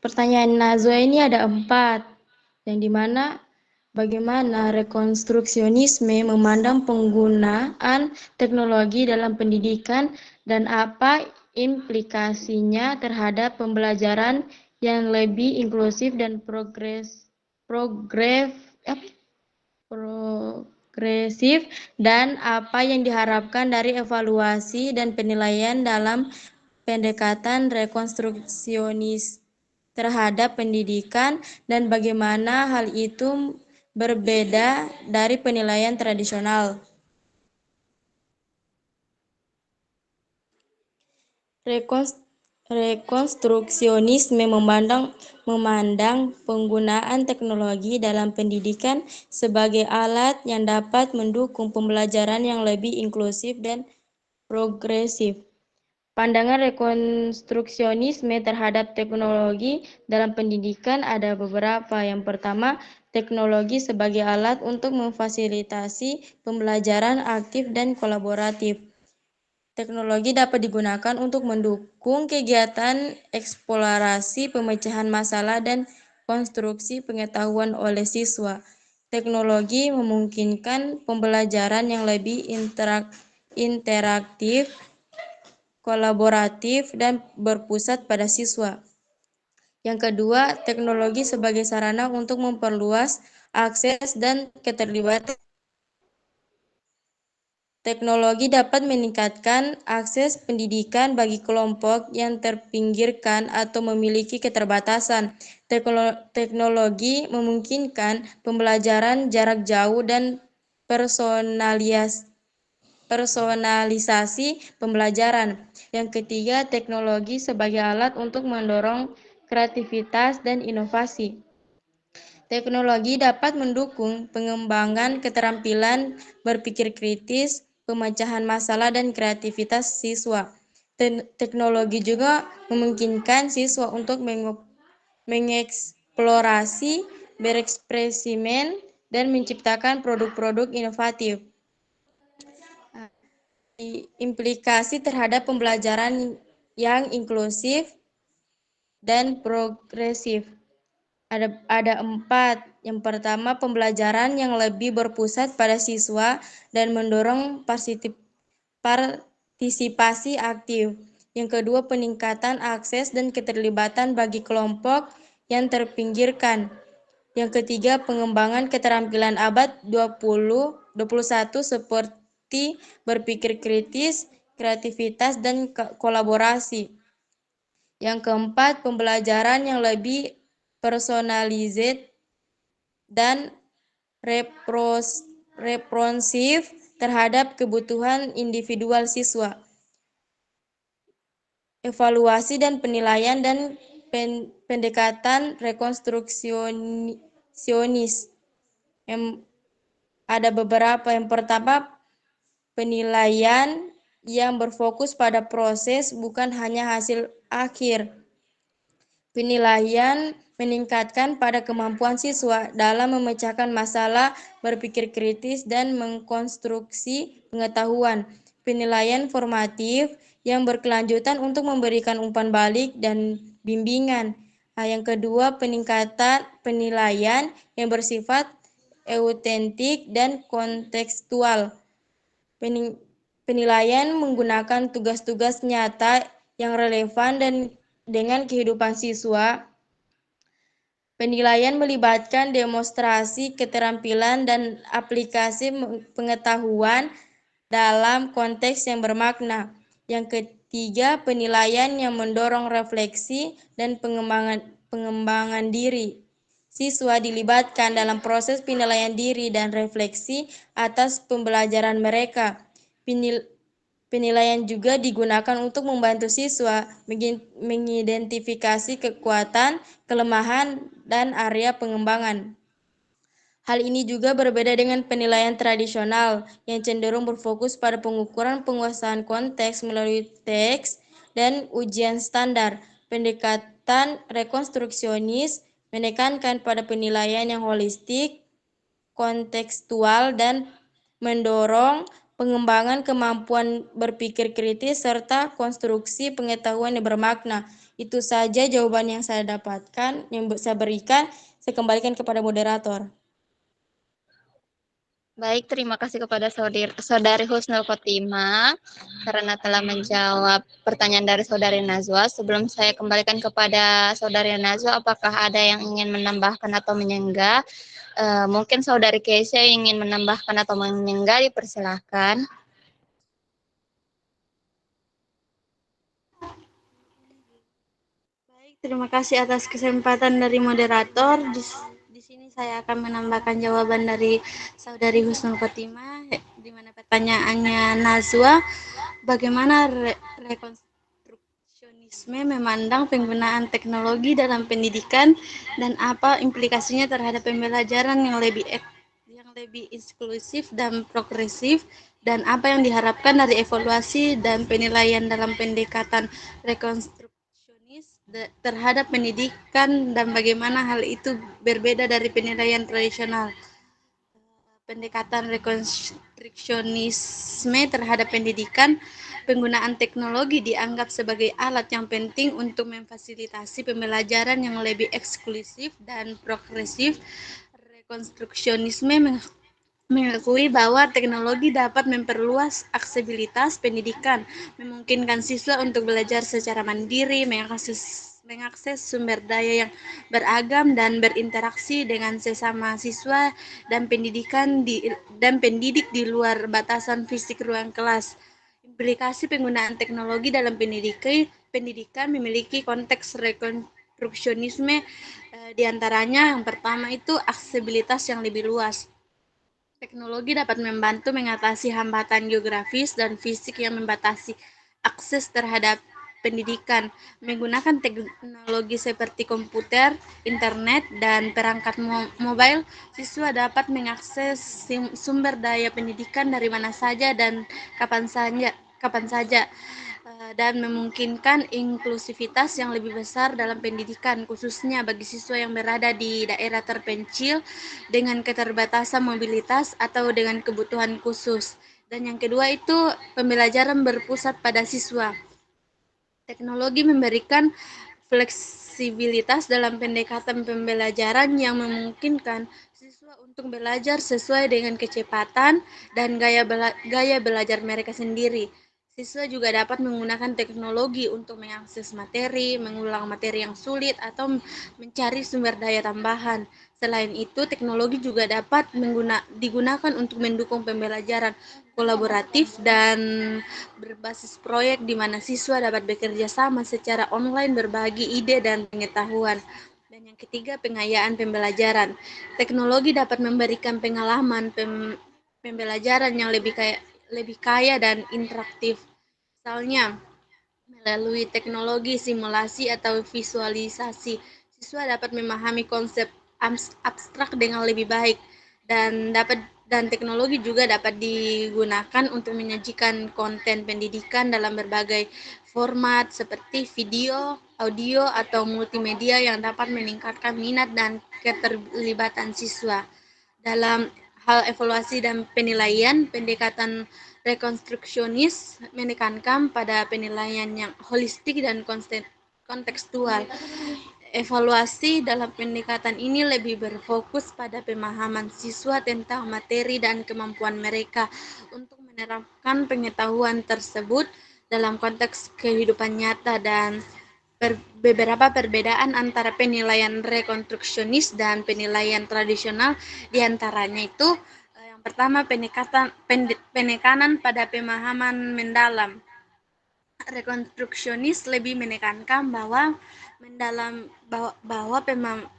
[SPEAKER 3] Pertanyaan Nazwa ini ada 4, yang dimana bagaimana rekonstruksionisme memandang penggunaan teknologi dalam pendidikan dan apa implikasinya terhadap pembelajaran yang lebih inklusif dan progresif, dan apa yang diharapkan dari evaluasi dan penilaian dalam pendekatan rekonstruksionis terhadap pendidikan dan bagaimana hal itu berbeda dari penilaian tradisional. Rekonstruksionisme memandang penggunaan teknologi dalam pendidikan sebagai alat yang dapat mendukung pembelajaran yang lebih inklusif dan progresif. Pandangan rekonstruksionisme terhadap teknologi dalam pendidikan ada beberapa. Yang pertama, teknologi sebagai alat untuk memfasilitasi pembelajaran aktif dan kolaboratif. Teknologi dapat digunakan untuk mendukung kegiatan eksplorasi, pemecahan masalah, dan konstruksi pengetahuan oleh siswa. Teknologi memungkinkan pembelajaran yang lebih interaktif, kolaboratif, dan berpusat pada siswa. Yang kedua, teknologi sebagai sarana untuk memperluas akses dan keterlibatan. Teknologi dapat meningkatkan akses pendidikan bagi kelompok yang terpinggirkan atau memiliki keterbatasan. Teknologi memungkinkan pembelajaran jarak jauh dan personalisasi pembelajaran. Yang ketiga, teknologi sebagai alat untuk mendorong kreativitas dan inovasi. Teknologi dapat mendukung pengembangan keterampilan berpikir kritis, pemecahan masalah, dan kreativitas siswa. Teknologi juga memungkinkan siswa untuk mengeksplorasi, bereksperimen, dan menciptakan produk-produk inovatif. Implikasi terhadap pembelajaran yang inklusif dan progresif. Ada 4. Yang pertama, pembelajaran yang lebih berpusat pada siswa dan mendorong partisipasi aktif. Yang kedua, peningkatan akses dan keterlibatan bagi kelompok yang terpinggirkan. Yang ketiga, pengembangan keterampilan abad 21 seperti berpikir kritis, kreativitas, dan kolaborasi. Yang keempat, pembelajaran yang lebih personalisasi dan responsif terhadap kebutuhan individual siswa. Evaluasi dan penilaian dan pendekatan rekonstruksionis. Ada beberapa. Yang pertama, penilaian yang berfokus pada proses bukan hanya hasil akhir. Penilaian meningkatkan pada kemampuan siswa dalam memecahkan masalah, berpikir kritis, dan mengkonstruksi pengetahuan. Penilaian formatif yang berkelanjutan untuk memberikan umpan balik dan bimbingan. Yang kedua, peningkatan penilaian yang bersifat autentik dan kontekstual. Penilaian menggunakan tugas-tugas nyata yang relevan dan dengan kehidupan siswa. Penilaian melibatkan demonstrasi keterampilan dan aplikasi pengetahuan dalam konteks yang bermakna. Yang ketiga, penilaian yang mendorong refleksi dan pengembangan diri. Siswa dilibatkan dalam proses penilaian diri dan refleksi atas pembelajaran mereka. Penilaian juga digunakan untuk membantu siswa mengidentifikasi kekuatan, kelemahan, dan area pengembangan. Hal ini juga berbeda dengan penilaian tradisional yang cenderung berfokus pada pengukuran penguasaan konteks melalui teks dan ujian standar. Pendekatan rekonstruksionis menekankan pada penilaian yang holistik, kontekstual, dan mendorong pengembangan kemampuan berpikir kritis serta konstruksi pengetahuan yang bermakna. Itu saja jawaban yang saya dapatkan, yang saya berikan. Saya kembalikan kepada moderator.
[SPEAKER 4] Baik, terima kasih kepada Saudari Husnul Khotimah karena telah menjawab pertanyaan dari Saudari Najwa. Sebelum saya kembalikan kepada Saudari Najwa, apakah ada yang ingin menambahkan atau menyenggah? Mungkin Saudari Keisha ingin menambahkan atau menyenggah, dipersilahkan.
[SPEAKER 12] Baik, terima kasih atas kesempatan dari moderator. Di sini saya akan menambahkan jawaban dari Saudari Husnul Khotimah, di mana pertanyaannya Najwa, bagaimana rekonstruksionisme memandang penggunaan teknologi dalam pendidikan dan apa implikasinya terhadap pembelajaran yang lebih inklusif dan progresif, dan apa yang diharapkan dari evaluasi dan penilaian dalam pendekatan rekonstruksionis terhadap pendidikan dan bagaimana hal itu berbeda dari penilaian tradisional. Pendekatan rekonstruksionisme terhadap pendidikan, penggunaan teknologi dianggap sebagai alat yang penting untuk memfasilitasi pembelajaran yang lebih eksklusif dan progresif. Rekonstruksionisme mengakui bahwa teknologi dapat memperluas aksesibilitas pendidikan, memungkinkan siswa untuk belajar secara mandiri, mengakses sumber daya yang beragam dan berinteraksi dengan sesama siswa dan pendidik di luar batasan fisik ruang kelas. Implikasi penggunaan teknologi dalam pendidikan memiliki konteks rekonstruksionisme, diantaranya yang pertama itu aksesibilitas yang lebih luas. Teknologi dapat membantu mengatasi hambatan geografis dan fisik yang membatasi akses terhadap pendidikan. Menggunakan teknologi seperti komputer, internet, dan perangkat mobile, siswa dapat mengakses sumber daya pendidikan dari mana saja dan kapan saja, dan memungkinkan inklusivitas yang lebih besar dalam pendidikan, khususnya bagi siswa yang berada di daerah terpencil dengan keterbatasan mobilitas atau dengan kebutuhan khusus. Dan yang kedua itu pembelajaran berpusat pada siswa. Teknologi memberikan fleksibilitas dalam pendekatan pembelajaran yang memungkinkan siswa untuk belajar sesuai dengan kecepatan dan gaya belajar mereka sendiri. Siswa juga dapat menggunakan teknologi untuk mengakses materi, mengulang materi yang sulit, atau mencari sumber daya tambahan. Selain itu, teknologi juga dapat digunakan untuk mendukung pembelajaran kolaboratif dan berbasis proyek di mana siswa dapat bekerja sama secara online, berbagi ide dan pengetahuan. Dan yang ketiga, pengayaan pembelajaran. Teknologi dapat memberikan pengalaman pembelajaran yang lebih kaya dan interaktif. Misalnya, melalui teknologi simulasi atau visualisasi, siswa dapat memahami konsep abstrak dengan lebih baik, dan teknologi juga dapat digunakan untuk menyajikan konten pendidikan dalam berbagai format seperti video,
[SPEAKER 14] audio atau multimedia yang dapat meningkatkan minat dan keterlibatan siswa. Dalam hal evaluasi dan penilaian, pendekatan rekonstruksionis menekankan pada penilaian yang holistik dan kontekstual. Evaluasi dalam pendekatan ini lebih berfokus pada pemahaman siswa tentang materi dan kemampuan mereka untuk menerapkan pengetahuan tersebut dalam konteks kehidupan nyata, dan beberapa perbedaan antara penilaian rekonstruksionis dan penilaian tradisional diantaranya itu yang pertama penekanan pada pemahaman mendalam. Rekonstruksionis lebih menekankan bahwa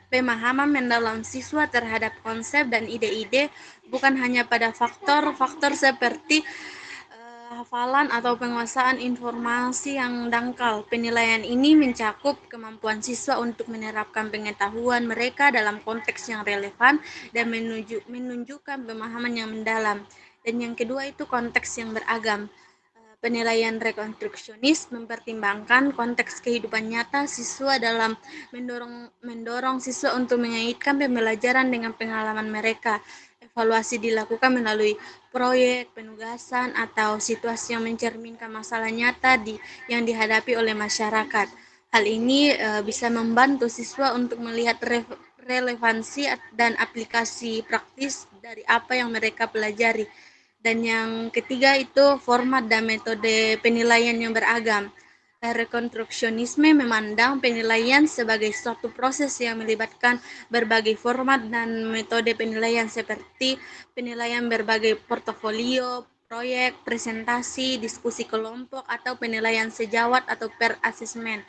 [SPEAKER 14] pemahaman mendalam siswa terhadap konsep dan ide-ide bukan hanya pada faktor-faktor seperti hafalan atau penguasaan informasi yang dangkal. Penilaian ini mencakup kemampuan siswa untuk menerapkan pengetahuan mereka dalam konteks yang relevan dan menunjukkan pemahaman yang mendalam. Dan yang kedua itu konteks yang beragam. Penilaian rekonstruksionis mempertimbangkan konteks kehidupan nyata siswa dalam mendorong siswa untuk mengaitkan pembelajaran dengan pengalaman mereka. Evaluasi dilakukan melalui proyek, penugasan, atau situasi yang mencerminkan masalah nyata yang dihadapi oleh masyarakat. Hal ini bisa membantu siswa untuk melihat relevansi dan aplikasi praktis dari apa yang mereka pelajari. Dan yang ketiga itu format dan metode penilaian yang beragam. Rekonstruksionisme memandang penilaian sebagai suatu proses yang melibatkan berbagai format dan metode penilaian seperti penilaian berbagai portofolio, proyek, presentasi, diskusi kelompok, atau penilaian sejawat atau peer assessment.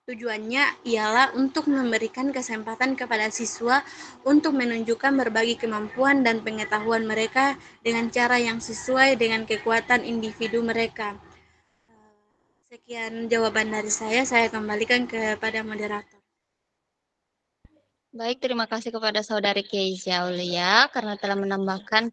[SPEAKER 14] Tujuannya ialah untuk memberikan kesempatan kepada siswa untuk menunjukkan berbagai kemampuan dan pengetahuan mereka dengan cara yang sesuai dengan kekuatan individu mereka. Sekian jawaban dari saya kembalikan kepada moderator.
[SPEAKER 4] Baik, terima kasih kepada Saudari Keisha Aulia karena telah menambahkan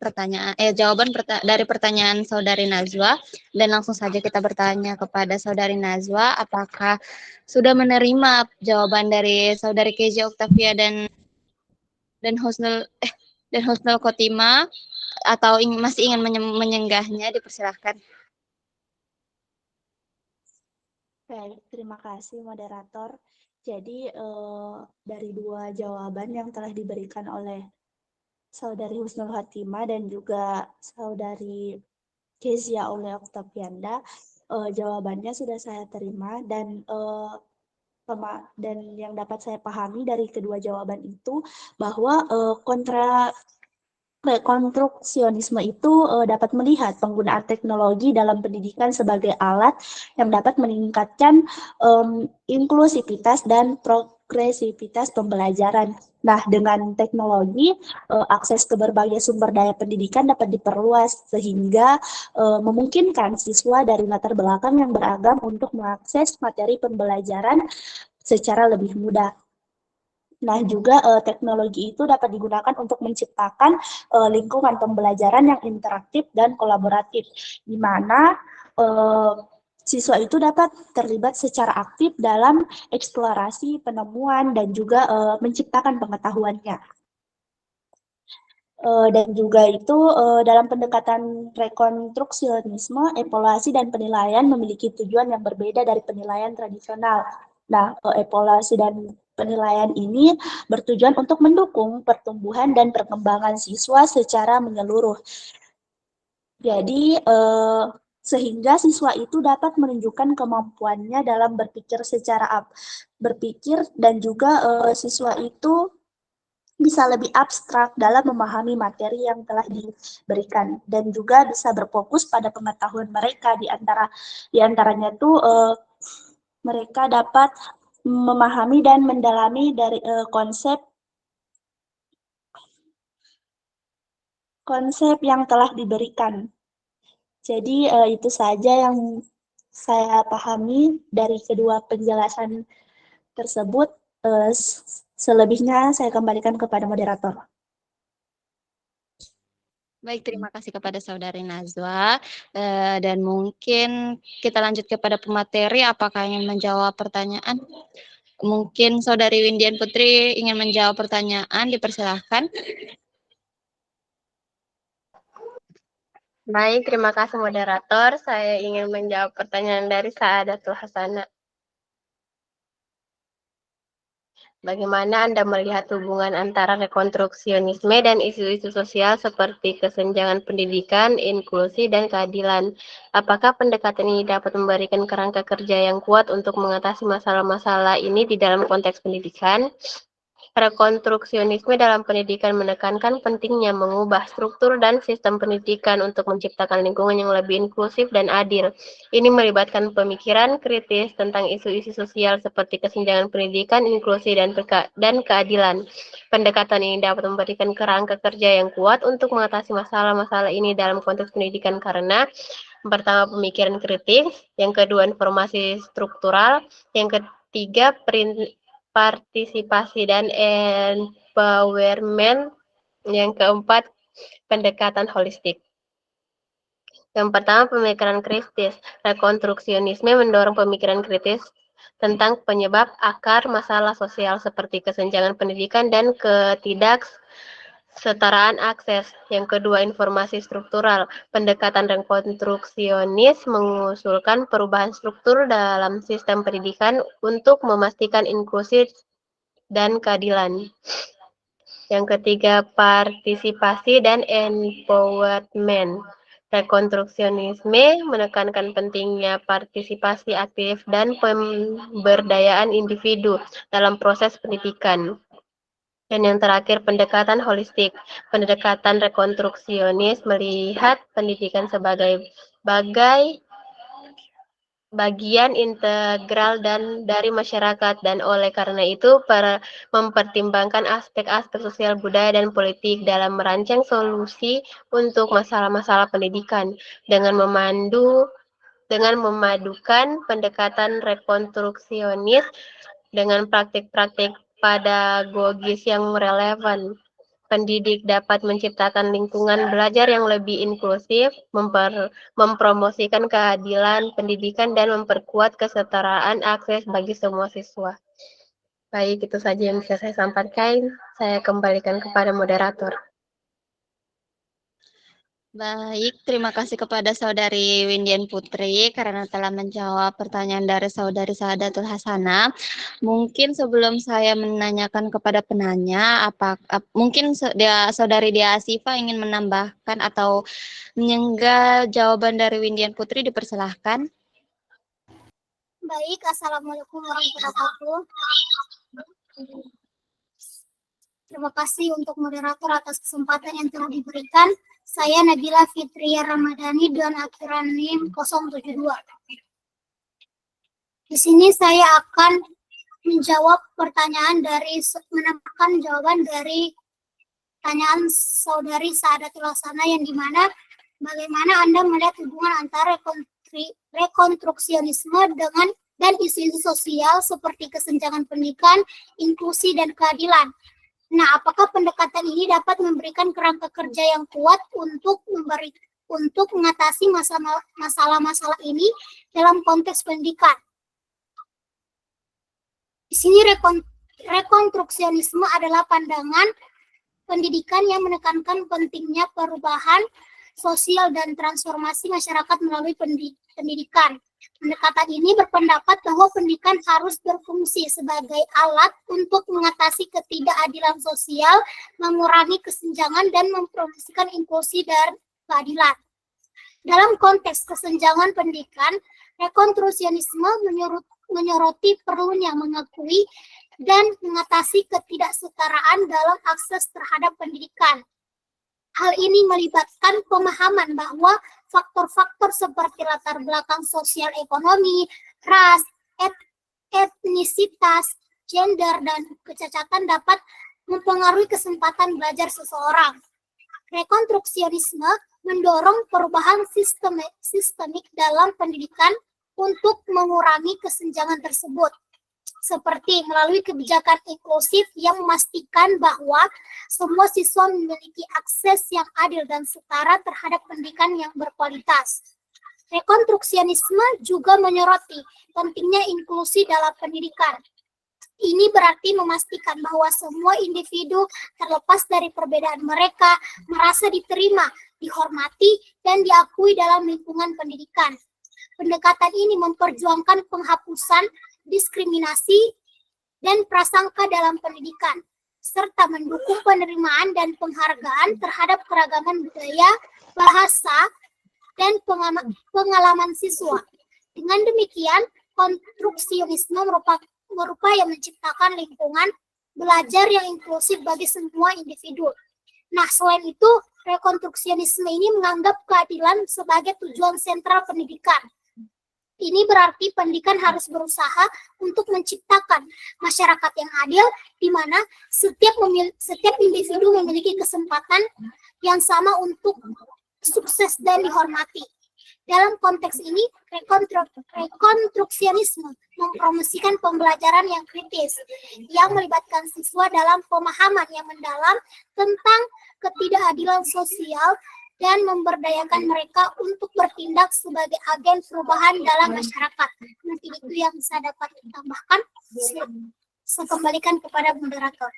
[SPEAKER 4] jawaban dari pertanyaan Saudari Najwa. Dan langsung saja kita bertanya kepada Saudari Najwa, apakah sudah menerima jawaban dari Saudari Keisha Octavia dan Husnul Khotimah, atau masih ingin menyenggahnya? Dipersilahkan.
[SPEAKER 7] Baik, terima kasih moderator. Jadi dari dua jawaban yang telah diberikan oleh Saudari Husnul Khotimah dan juga Saudari Kezia Aulia Oktavianda, jawabannya sudah saya terima dan yang dapat saya pahami dari kedua jawaban itu bahwa rekonstruksionisme itu dapat melihat penggunaan teknologi dalam pendidikan sebagai alat yang dapat meningkatkan inklusivitas dan progresivitas pembelajaran. Nah, dengan teknologi, akses ke berbagai sumber daya pendidikan dapat diperluas sehingga memungkinkan siswa dari latar belakang yang beragam untuk mengakses materi pembelajaran secara lebih mudah. Nah, juga teknologi itu dapat digunakan untuk menciptakan lingkungan pembelajaran yang interaktif dan kolaboratif, di mana siswa itu dapat terlibat secara aktif dalam eksplorasi, penemuan, dan juga menciptakan pengetahuannya. Dan juga itu dalam pendekatan rekonstruksionisme, evaluasi dan penilaian memiliki tujuan yang berbeda dari penilaian tradisional. Nah, evaluasi dan penilaian ini bertujuan untuk mendukung pertumbuhan dan perkembangan siswa secara menyeluruh. Jadi, sehingga siswa itu dapat menunjukkan kemampuannya dalam berpikir dan juga siswa itu bisa lebih abstrak dalam memahami materi yang telah diberikan dan juga bisa berfokus pada pengetahuan mereka di antaranya tuh mereka dapat memahami dan mendalami dari konsep yang telah diberikan. Jadi itu saja yang saya pahami dari kedua penjelasan tersebut. Selebihnya saya kembalikan kepada moderator.
[SPEAKER 4] Baik, terima kasih kepada Saudari Najwa. Dan mungkin kita lanjut kepada pemateri, apakah ingin menjawab pertanyaan? Mungkin Saudari Windian Putri ingin menjawab pertanyaan, dipersilahkan.
[SPEAKER 10] Baik, terima kasih moderator. Saya ingin menjawab pertanyaan dari Saadatul Hasanah. Bagaimana Anda melihat hubungan antara rekonstruksionisme dan isu-isu sosial seperti kesenjangan pendidikan, inklusi, dan keadilan? Apakah pendekatan ini dapat memberikan kerangka kerja yang kuat untuk mengatasi masalah-masalah ini di dalam konteks pendidikan? Rekonstruksionisme dalam pendidikan menekankan pentingnya mengubah struktur dan sistem pendidikan untuk menciptakan lingkungan yang lebih inklusif dan adil. Ini melibatkan pemikiran kritis tentang isu-isu sosial seperti kesenjangan pendidikan, inklusi, dan keadilan. Pendekatan ini dapat memberikan kerangka kerja yang kuat untuk mengatasi masalah-masalah ini dalam konteks pendidikan karena yang pertama pemikiran kritis, yang kedua informasi struktural, yang ketiga partisipasi dan empowerment, yang keempat pendekatan holistik. Yang pertama pemikiran kritis. Rekonstruksionisme mendorong pemikiran kritis tentang penyebab akar masalah sosial seperti kesenjangan pendidikan dan ketidaksetaraan akses. Yang kedua informasi struktural. Pendekatan rekonstruksionis mengusulkan perubahan struktur dalam sistem pendidikan untuk memastikan inklusi dan keadilan. Yang ketiga, partisipasi dan empowerment. Rekonstruksionisme menekankan pentingnya partisipasi aktif dan pemberdayaan individu dalam proses pendidikan. Dan yang terakhir, pendekatan holistik. Pendekatan rekonstruksionis melihat pendidikan sebagai bagian integral dari masyarakat dan oleh karena itu mempertimbangkan aspek-aspek sosial budaya dan politik dalam merancang solusi untuk masalah-masalah pendidikan dengan memadukan pendekatan rekonstruksionis dengan praktik-praktik pedagogis yang relevan. Pendidik dapat menciptakan lingkungan belajar yang lebih inklusif, mempromosikan keadilan pendidikan, dan memperkuat kesetaraan akses bagi semua siswa. Baik, itu saja yang bisa saya sampaikan. Saya kembalikan kepada moderator.
[SPEAKER 4] Baik, terima kasih kepada Saudari Windian Putri karena telah menjawab pertanyaan dari Saudari Saadatul Hasanah. Mungkin sebelum saya menanyakan kepada penanya, mungkin Saudari Dia Asifa ingin menambahkan atau menyenggah jawaban dari Windian Putri, dipersilahkan.
[SPEAKER 13] Baik, Assalamualaikum warahmatullahi wabarakatuh. Terima kasih untuk moderator atas kesempatan yang telah diberikan. Saya Nabila Fitria Ramadhani dan akhiran NIM 072. Di sini saya akan menjawab menambahkan jawaban dari pertanyaan Saudari Saadatul Hasanah yang dimana bagaimana Anda melihat hubungan antara rekonstruksionisme dan isu-isu sosial seperti kesenjangan pendidikan, inklusi, dan keadilan. Nah, apakah pendekatan ini dapat memberikan kerangka kerja yang kuat untuk mengatasi masalah-masalah ini dalam konteks pendidikan? Di sini rekonstruksionisme adalah pandangan pendidikan yang menekankan pentingnya perubahan sosial dan transformasi masyarakat melalui pendidikan. Pendekatan ini berpendapat bahwa pendidikan harus berfungsi sebagai alat untuk mengatasi ketidakadilan sosial, mengurangi kesenjangan, dan mempromosikan inklusi dan keadilan. Dalam konteks kesenjangan pendidikan, rekonstruksionisme menyoroti perlunya mengakui dan mengatasi ketidaksetaraan dalam akses terhadap pendidikan. Hal ini melibatkan pemahaman bahwa faktor-faktor seperti latar belakang sosial ekonomi, ras, etnisitas, gender, dan kecacatan dapat mempengaruhi kesempatan belajar seseorang. Rekonstruksionisme mendorong perubahan sistemik dalam pendidikan untuk mengurangi kesenjangan tersebut. seperti melalui kebijakan inklusif yang memastikan bahwa semua siswa memiliki akses yang adil dan setara terhadap pendidikan yang berkualitas. Rekonstruksionisme juga menyoroti pentingnya inklusi dalam pendidikan. Ini berarti memastikan bahwa semua individu terlepas dari perbedaan mereka merasa diterima, dihormati, dan diakui dalam lingkungan pendidikan. Pendekatan ini memperjuangkan penghapusan diskriminasi dan prasangka dalam pendidikan, serta mendukung penerimaan dan penghargaan terhadap keragaman budaya, bahasa, dan pengalaman siswa. Dengan demikian, konstruksionisme berupaya menciptakan lingkungan belajar yang inklusif bagi semua individu. Nah, selain itu, rekonstruksionisme ini menganggap keadilan sebagai tujuan sentral pendidikan. Ini berarti pendidikan harus berusaha untuk menciptakan masyarakat yang adil, di mana setiap individu memiliki kesempatan yang sama untuk sukses dan dihormati. Dalam konteks ini, rekonstruksionisme mempromosikan pembelajaran yang kritis, yang melibatkan siswa dalam pemahaman yang mendalam tentang ketidakadilan sosial dan memberdayakan mereka untuk bertindak sebagai agen perubahan dalam masyarakat. Mungkin itu yang saya dapat tambahkan. Saya kembalikan kepada moderator.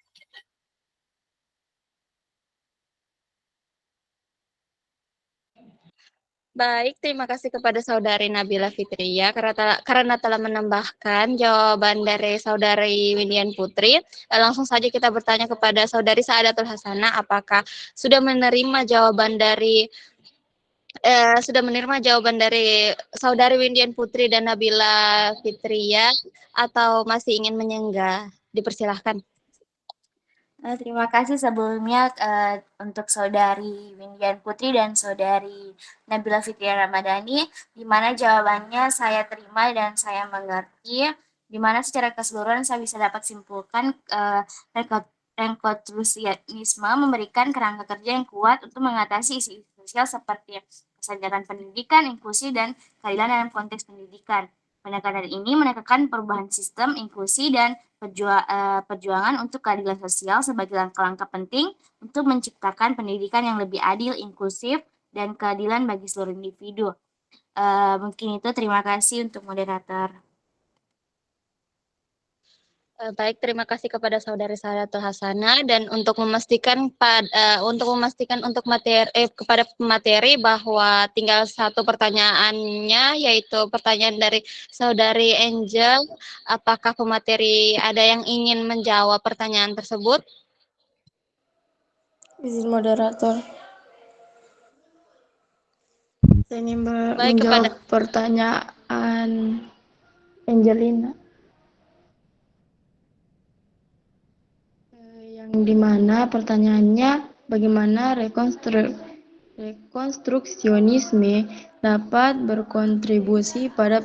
[SPEAKER 4] Baik, terima kasih kepada Saudari Nabila Fitria karena telah menambahkan jawaban dari Saudari Windian Putri. Langsung saja kita bertanya kepada Saudari Saadatul Hasanah, apakah sudah menerima jawaban dari Saudari Windian Putri dan Nabila Fitria atau masih ingin menyenggah? Dipersilahkan.
[SPEAKER 5] Terima kasih sebelumnya untuk Saudari Windian Putri dan Saudari Nabila Fitria Ramadhani, di mana jawabannya saya terima dan saya mengerti, di mana secara keseluruhan saya bisa dapat simpulkan rekonstruksionisme memberikan kerangka kerja yang kuat untuk mengatasi isu sosial seperti kesenjangan pendidikan, inklusi, dan keadilan dalam konteks pendidikan. Pendekatan ini menekankan perubahan sistem, inklusi, dan perjuangan untuk keadilan sosial sebagai langkah-langkah penting untuk menciptakan pendidikan yang lebih adil, inklusif, dan keadilan bagi seluruh individu. Mungkin itu, terima kasih untuk moderator.
[SPEAKER 4] Baik, terima kasih kepada Saudari Saadatul Hasanah, dan untuk memastikan untuk kepada pemateri bahwa tinggal satu pertanyaannya, yaitu pertanyaan dari Saudari Angel. Apakah pemateri ada yang ingin menjawab pertanyaan tersebut?
[SPEAKER 12] Izin moderator. Saya ingin
[SPEAKER 4] Baik,
[SPEAKER 12] menjawab pertanyaan Angelina. Yang dimana pertanyaannya bagaimana rekonstruksionisme dapat berkontribusi pada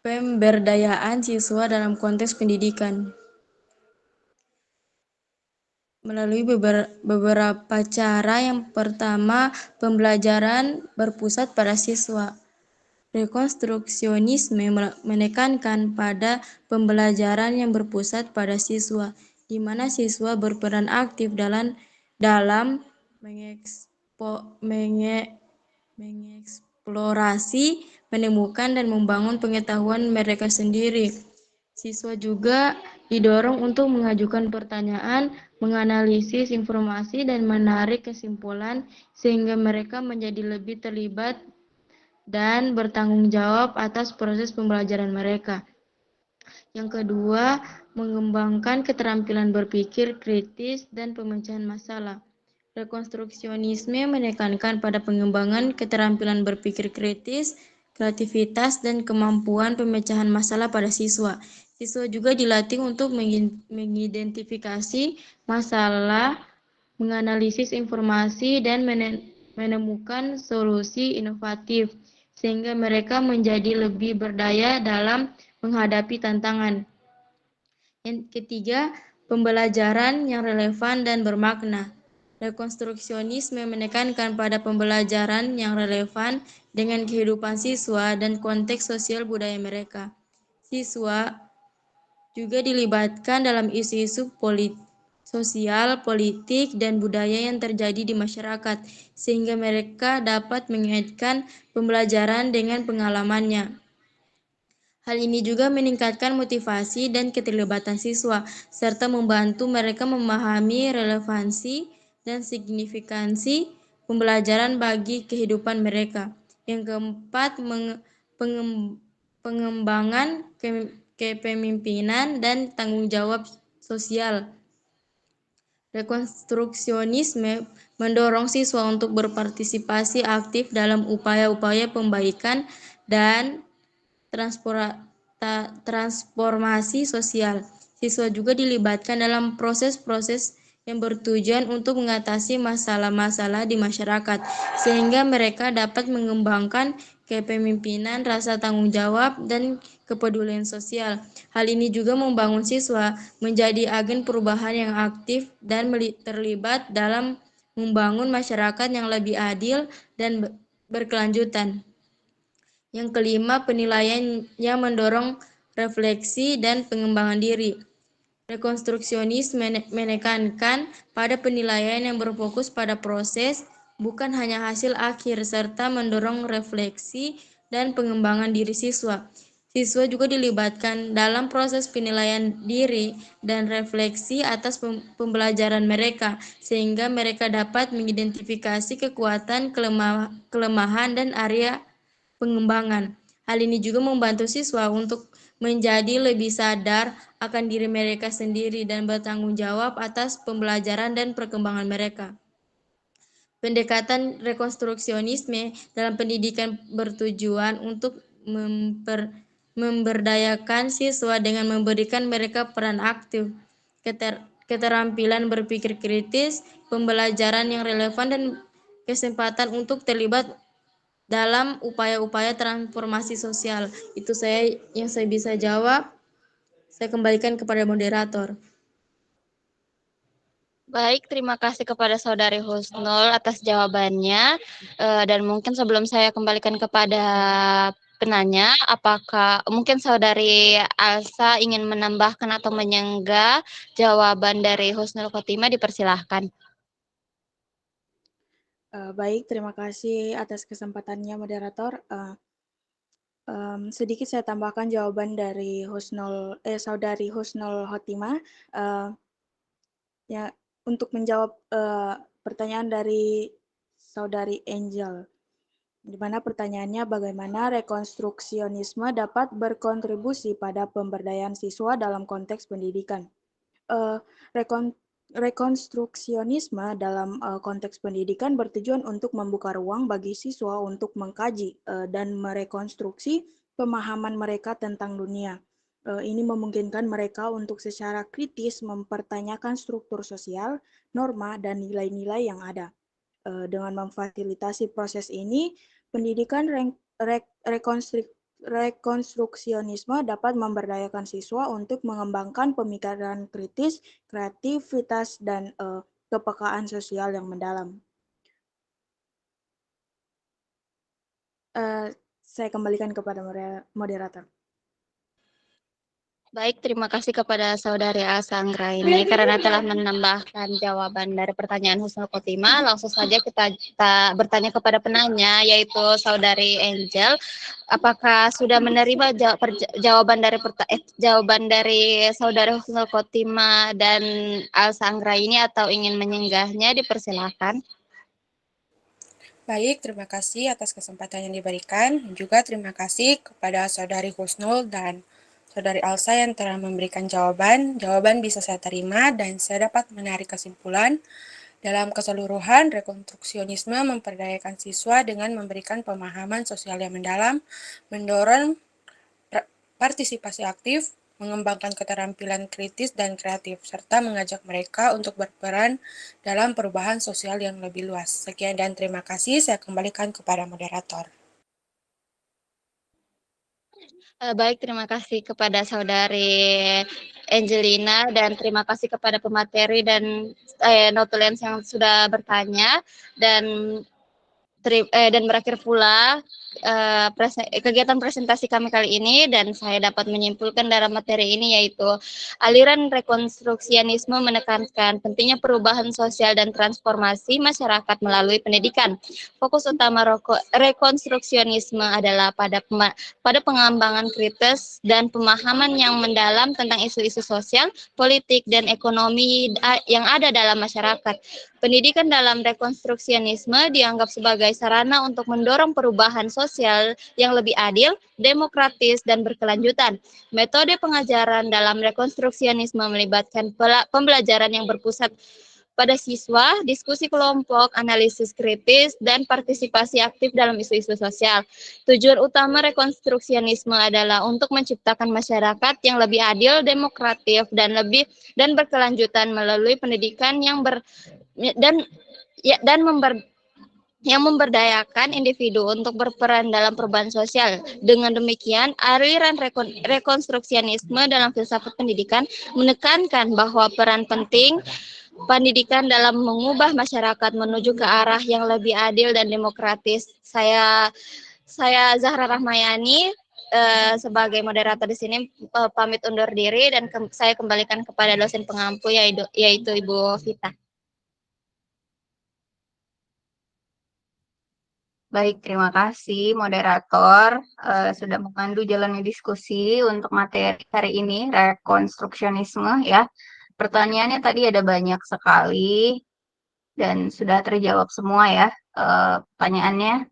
[SPEAKER 12] pemberdayaan siswa dalam konteks pendidikan. Melalui beberapa cara. Yang pertama, pembelajaran berpusat pada siswa. Rekonstruksionisme menekankan pada pembelajaran yang berpusat pada siswa, di mana siswa berperan aktif dalam mengeksplorasi, menemukan, dan membangun pengetahuan mereka sendiri. Siswa juga didorong untuk mengajukan pertanyaan, menganalisis informasi, dan menarik kesimpulan, sehingga mereka menjadi lebih terlibat dan bertanggung jawab atas proses pembelajaran mereka. Yang kedua, mengembangkan keterampilan berpikir kritis dan pemecahan masalah. Rekonstruksionisme menekankan pada pengembangan keterampilan berpikir kritis, kreativitas, dan kemampuan pemecahan masalah pada siswa. Siswa juga dilatih untuk mengidentifikasi masalah, menganalisis informasi, dan menemukan solusi inovatif, sehingga mereka menjadi lebih berdaya dalam menghadapi tantangan. Yang ketiga, pembelajaran yang relevan dan bermakna.
[SPEAKER 3] Rekonstruksionisme menekankan pada pembelajaran yang relevan dengan kehidupan siswa dan konteks sosial budaya mereka. Siswa juga dilibatkan dalam isu-isu sosial, politik, dan budaya yang terjadi di masyarakat, sehingga mereka dapat mengaitkan pembelajaran dengan pengalamannya. Hal ini juga meningkatkan motivasi dan keterlibatan siswa, serta membantu mereka memahami relevansi dan signifikansi pembelajaran bagi kehidupan mereka. Yang keempat, pengembangan kepemimpinan dan tanggung jawab sosial. Rekonstruksionisme mendorong siswa untuk berpartisipasi aktif dalam upaya-upaya pembaikan dan transformasi sosial. Siswa juga dilibatkan dalam proses-proses yang bertujuan untuk mengatasi masalah-masalah di masyarakat, sehingga mereka dapat mengembangkan kepemimpinan, rasa tanggung jawab, dan kepedulian sosial. Hal ini juga membangun siswa menjadi agen perubahan yang aktif dan terlibat dalam membangun masyarakat yang lebih adil dan berkelanjutan. Yang kelima, penilaian yang mendorong refleksi dan pengembangan diri. Rekonstruksionisme menekankan pada penilaian yang berfokus pada proses, bukan hanya hasil akhir, serta mendorong refleksi dan pengembangan diri siswa. Siswa juga dilibatkan dalam proses penilaian diri dan refleksi atas pembelajaran mereka, sehingga mereka dapat mengidentifikasi kekuatan, kelemahan, dan area pengembangan. Hal ini juga membantu siswa untuk menjadi lebih sadar akan diri mereka sendiri dan bertanggung jawab atas pembelajaran dan perkembangan mereka. Pendekatan rekonstruksionisme dalam pendidikan bertujuan untuk memberdayakan siswa dengan memberikan mereka peran aktif, keterampilan berpikir kritis, pembelajaran yang relevan, dan kesempatan untuk terlibat dalam upaya-upaya transformasi sosial. Itu yang saya bisa jawab. Saya kembalikan kepada moderator.
[SPEAKER 4] Baik, terima kasih kepada Saudari Husnul atas jawabannya. Dan mungkin sebelum saya kembalikan kepada penanya, apakah mungkin Saudari Alsa ingin menambahkan atau menyanggah jawaban dari Husnul Khotimah, dipersilahkan.
[SPEAKER 6] Baik, terima kasih atas kesempatannya moderator. Sedikit saya tambahkan jawaban dari Saudari Husnul Khotimah. Ya, untuk menjawab pertanyaan dari Saudari Angel, di mana pertanyaannya bagaimana rekonstruksionisme dapat berkontribusi pada pemberdayaan siswa dalam konteks pendidikan. Rekonstruksionisme dalam konteks pendidikan bertujuan untuk membuka ruang bagi siswa untuk mengkaji dan merekonstruksi pemahaman mereka tentang dunia. Ini memungkinkan mereka untuk secara kritis mempertanyakan struktur sosial, norma, dan nilai-nilai yang ada. Dengan memfasilitasi proses ini, pendidikan rekonstruksionisme dapat memberdayakan siswa untuk mengembangkan pemikiran kritis, kreativitas, dan kepekaan sosial yang mendalam. Saya kembalikan kepada moderator.
[SPEAKER 4] Baik, terima kasih kepada Saudari Alsa Anggraini karena telah menambahkan jawaban dari pertanyaan Husnul Khotimah. Langsung saja kita bertanya kepada penanya, yaitu Saudari Angel. Apakah sudah menerima jawaban dari Saudari Husnul Khotimah dan Alsa Anggraini atau ingin menyanggahnya? Dipersilahkan.
[SPEAKER 9] Baik, terima kasih atas kesempatan yang diberikan. Juga terima kasih kepada Saudari Husnul dan Saudari Alsa yang telah memberikan jawaban. Jawaban bisa saya terima dan saya dapat menarik kesimpulan. Dalam keseluruhan, rekonstruksionisme memperdayakan siswa dengan memberikan pemahaman sosial yang mendalam, mendorong partisipasi aktif, mengembangkan keterampilan kritis dan kreatif, serta mengajak mereka untuk berperan dalam perubahan sosial yang lebih luas. Sekian dan terima kasih. Saya kembalikan kepada moderator.
[SPEAKER 4] Baik, terima kasih kepada Saudari Angelina dan terima kasih kepada pemateri dan Notulens yang sudah bertanya dan berakhir pula kegiatan presentasi kami kali ini dan saya dapat menyimpulkan dalam materi ini yaitu aliran rekonstruksianisme menekankan pentingnya perubahan sosial dan transformasi masyarakat melalui pendidikan. Fokus utama rekonstruksionisme adalah pada pengembangan kritis dan pemahaman yang mendalam tentang isu-isu sosial, politik, dan ekonomi yang ada dalam masyarakat. Pendidikan dalam rekonstruksianisme dianggap sebagai sarana untuk mendorong perubahan sosial yang lebih adil, demokratis, dan berkelanjutan. Metode pengajaran dalam rekonstruksianisme melibatkan pembelajaran yang berpusat pada siswa, diskusi kelompok, analisis kritis, dan partisipasi aktif dalam isu-isu sosial. Tujuan utama rekonstruksianisme adalah untuk menciptakan masyarakat yang lebih adil, demokratif, dan berkelanjutan melalui pendidikan yang memberdayakan individu untuk berperan dalam perubahan sosial. Dengan demikian, aliran rekonstruksianisme dalam filsafat pendidikan menekankan bahwa peran penting pendidikan dalam mengubah masyarakat menuju ke arah yang lebih adil dan demokratis. Saya Zahra Rahmayani sebagai moderator di sini pamit undur diri dan saya kembalikan kepada dosen pengampu yaitu Ibu Vita.
[SPEAKER 1] Baik, terima kasih moderator sudah memandu jalannya diskusi untuk materi hari ini, rekonstruksionisme ya. Pertanyaannya tadi ada banyak sekali dan sudah terjawab semua ya pertanyaannya.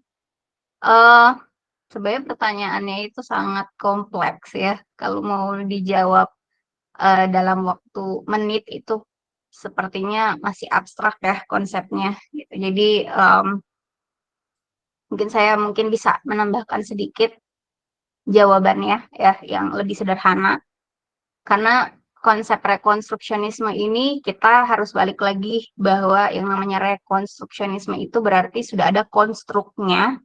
[SPEAKER 1] Sebenarnya pertanyaannya itu sangat kompleks ya. Kalau mau dijawab dalam waktu menit itu sepertinya masih abstrak ya konsepnya. Gitu. Jadi mungkin saya bisa menambahkan sedikit jawabannya ya yang lebih sederhana. Karena konsep rekonstruksionisme ini kita harus balik lagi bahwa yang namanya rekonstruksionisme itu berarti sudah ada konstruknya.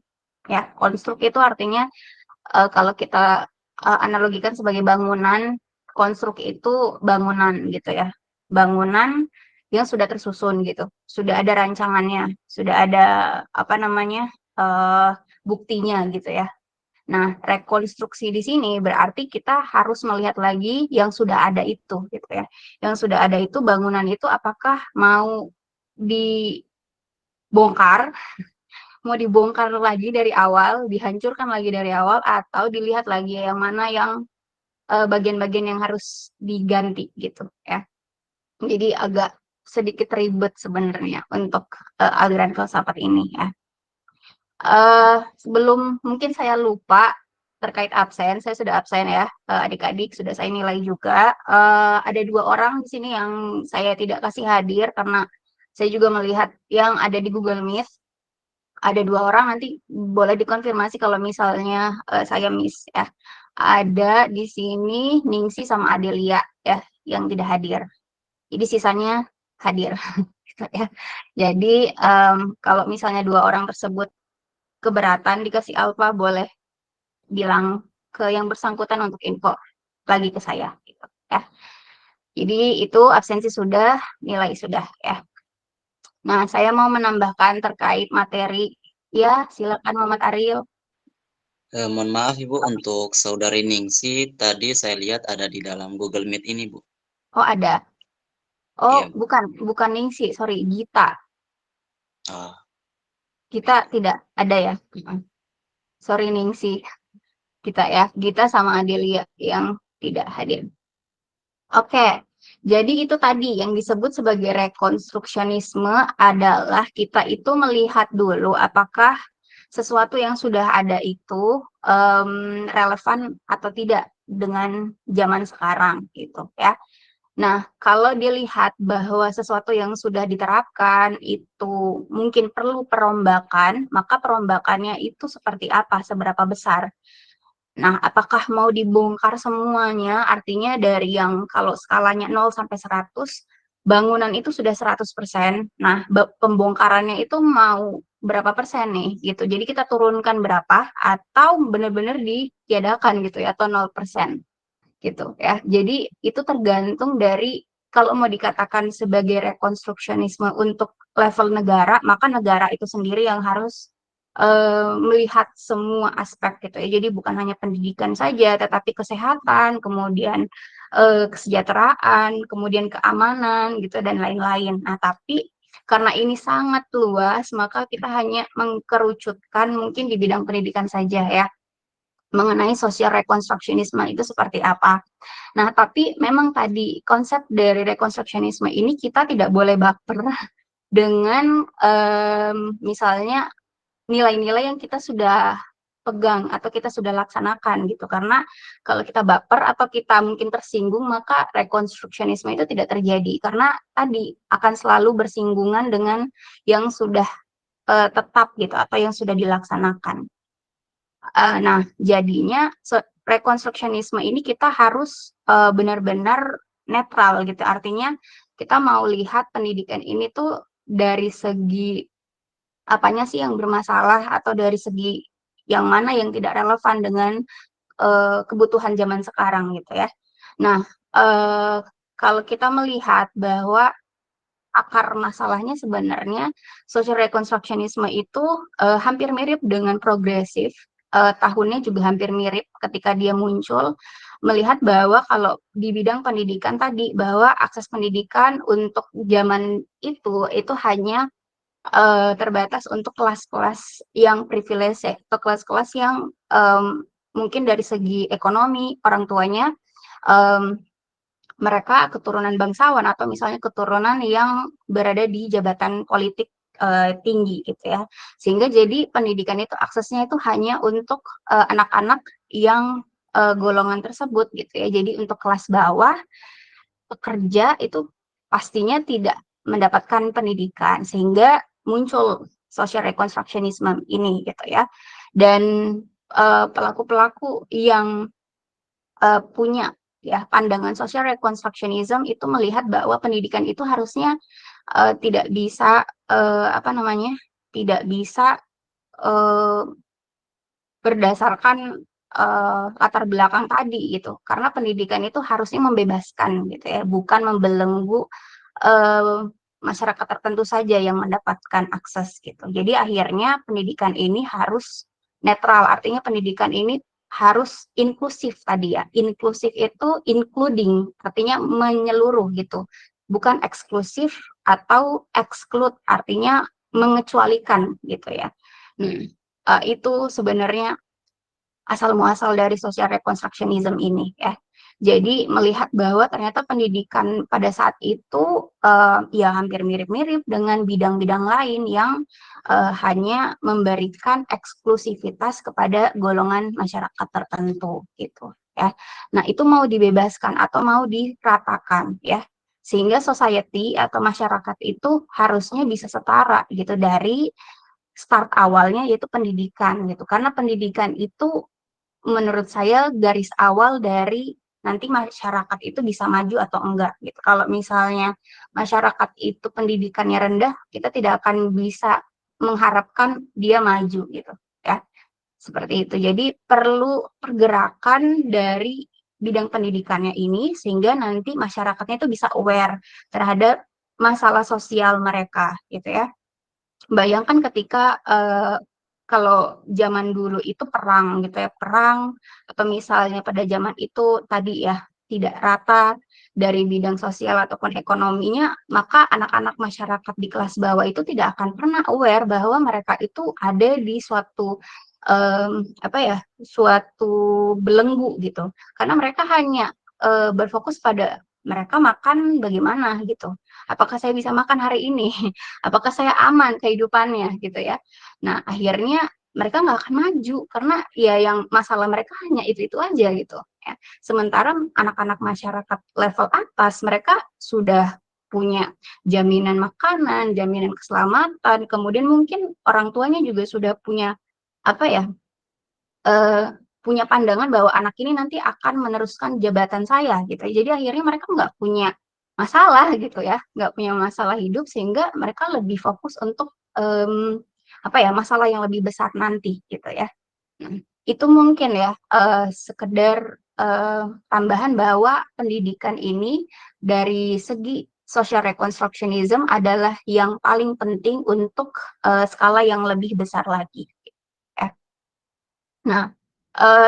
[SPEAKER 1] Ya, konstruk itu artinya kalau kita analogikan sebagai bangunan, konstruk itu bangunan gitu ya. Bangunan yang sudah tersusun gitu. Sudah ada rancangannya, sudah ada buktinya gitu ya. Nah, rekonstruksi di sini berarti kita harus melihat lagi yang sudah ada itu gitu ya. Yang sudah ada itu bangunan itu apakah mau dibongkar lagi dari awal, dihancurkan lagi dari awal, atau dilihat lagi yang mana yang bagian-bagian yang harus diganti gitu ya. Jadi agak sedikit ribet sebenarnya untuk aliran filsafat ini ya. Sebelum mungkin saya lupa terkait absen, saya sudah absen ya, adik-adik sudah saya nilai juga. Ada 2 orang di sini yang saya tidak kasih hadir karena saya juga melihat yang ada di Google Meet. Ada 2 orang, nanti boleh dikonfirmasi kalau misalnya saya miss ya. Ada di sini Ningsi sama Adelia ya yang tidak hadir. Jadi sisanya hadir gitu ya. Jadi kalau misalnya 2 orang tersebut keberatan dikasih alfa, boleh bilang ke yang bersangkutan untuk info lagi ke saya gitu ya. Jadi itu absensi sudah, nilai sudah ya. Nah, saya mau menambahkan terkait materi. Ya, silakan Muhammad Ariel.
[SPEAKER 2] Mohon maaf Ibu, untuk Saudari Ningsi tadi saya lihat ada di dalam Google Meet ini, Bu.
[SPEAKER 1] Oh, ada. Oh,
[SPEAKER 2] Iya.
[SPEAKER 1] bukan Ningsi, sorry, Gita. Gita tidak ada ya. Sorry Ningsi. Gita sama Adelia yang tidak hadir. Oke. Jadi itu tadi yang disebut sebagai rekonstruksionisme adalah kita itu melihat dulu apakah sesuatu yang sudah ada itu relevan atau tidak dengan zaman sekarang gitu ya. Nah, kalau dilihat bahwa sesuatu yang sudah diterapkan itu mungkin perlu perombakan, maka perombakannya itu seperti apa, seberapa besar? Nah, apakah mau dibongkar semuanya? Artinya dari yang kalau skalanya 0 sampai 100, bangunan itu sudah 100%. Nah, pembongkarannya itu mau berapa persen nih gitu. Jadi kita turunkan berapa atau benar-benar ditiadakan gitu ya, atau 0% gitu ya. Jadi itu tergantung dari kalau mau dikatakan sebagai rekonstruksionisme untuk level negara, maka negara itu sendiri yang harus melihat semua aspek gitu ya. Jadi bukan hanya pendidikan saja, tetapi kesehatan, kemudian kesejahteraan, kemudian keamanan gitu dan lain-lain. Nah, tapi karena ini sangat luas, maka kita hanya mengkerucutkan mungkin di bidang pendidikan saja ya, mengenai social reconstructionism itu seperti apa. Nah, tapi memang tadi konsep dari reconstructionism ini kita tidak boleh baper dengan misalnya nilai-nilai yang kita sudah pegang atau kita sudah laksanakan gitu. Karena kalau kita baper atau kita mungkin tersinggung, maka rekonstruksionisme itu tidak terjadi. Karena tadi akan selalu bersinggungan dengan yang sudah tetap gitu atau yang sudah dilaksanakan. Nah, jadinya rekonstruksionisme ini kita harus benar-benar netral gitu. Artinya kita mau lihat pendidikan ini tuh dari segi apanya sih yang bermasalah atau dari segi yang mana yang tidak relevan dengan kebutuhan zaman sekarang gitu ya. Nah, kalau kita melihat bahwa akar masalahnya sebenarnya social reconstructionism itu hampir mirip dengan progresif, tahunnya juga hampir mirip ketika dia muncul, melihat bahwa kalau di bidang pendidikan tadi, bahwa akses pendidikan untuk zaman itu hanya terbatas untuk kelas-kelas yang privilege atau kelas-kelas yang mungkin dari segi ekonomi orang tuanya mereka keturunan bangsawan atau misalnya keturunan yang berada di jabatan politik tinggi gitu ya. Sehingga jadi pendidikan itu aksesnya itu hanya untuk anak-anak yang golongan tersebut gitu ya. Jadi untuk kelas bawah pekerja itu pastinya tidak mendapatkan pendidikan sehingga muncul social reconstructionism ini gitu ya. Dan pelaku-pelaku yang punya ya pandangan social reconstructionism itu melihat bahwa pendidikan itu harusnya tidak bisa tidak bisa berdasarkan latar belakang tadi gitu. Karena pendidikan itu harusnya membebaskan gitu ya, bukan membelenggu masyarakat tertentu saja yang mendapatkan akses gitu. Jadi akhirnya pendidikan ini harus netral, artinya pendidikan ini harus inklusif tadi ya. Inklusif itu including, artinya menyeluruh gitu. Bukan eksklusif atau exclude, artinya mengecualikan gitu ya. Itu sebenarnya asal muasal dari social reconstructionism ini ya. Jadi melihat bahwa ternyata pendidikan pada saat itu ya hampir mirip-mirip dengan bidang-bidang lain yang hanya memberikan eksklusivitas kepada golongan masyarakat tertentu gitu ya. Nah, itu mau dibebaskan atau mau diratakan ya. Sehingga society atau masyarakat itu harusnya bisa setara gitu dari start awalnya yaitu pendidikan gitu. Karena pendidikan itu menurut saya garis awal dari nanti masyarakat itu bisa maju atau enggak gitu. Kalau misalnya masyarakat itu pendidikannya rendah, kita tidak akan bisa mengharapkan dia maju gitu ya. Seperti itu. Jadi perlu pergerakan dari bidang pendidikannya ini sehingga nanti masyarakatnya itu bisa aware terhadap masalah sosial mereka gitu ya. Bayangkan ketika kalau zaman dulu itu perang gitu ya, perang atau misalnya pada zaman itu tadi ya tidak rata dari bidang sosial ataupun ekonominya, maka anak-anak masyarakat di kelas bawah itu tidak akan pernah aware bahwa mereka itu ada di suatu suatu belenggu gitu. Karena mereka hanya berfokus pada mereka makan bagaimana gitu. Apakah saya bisa makan hari ini? Apakah saya aman kehidupannya gitu ya. Nah, akhirnya mereka nggak akan maju karena ya yang masalah mereka hanya itu aja gitu ya. Sementara anak-anak masyarakat level atas mereka sudah punya jaminan makanan, jaminan keselamatan, kemudian mungkin orang tuanya juga sudah punya punya pandangan bahwa anak ini nanti akan meneruskan jabatan saya gitu. Jadi akhirnya mereka nggak punya masalah gitu ya, nggak punya masalah hidup sehingga mereka lebih fokus untuk masalah yang lebih besar nanti gitu ya. Nah, itu mungkin ya sekedar tambahan bahwa pendidikan ini dari segi social reconstructionism adalah yang paling penting untuk skala yang lebih besar lagi. Ya. Nah,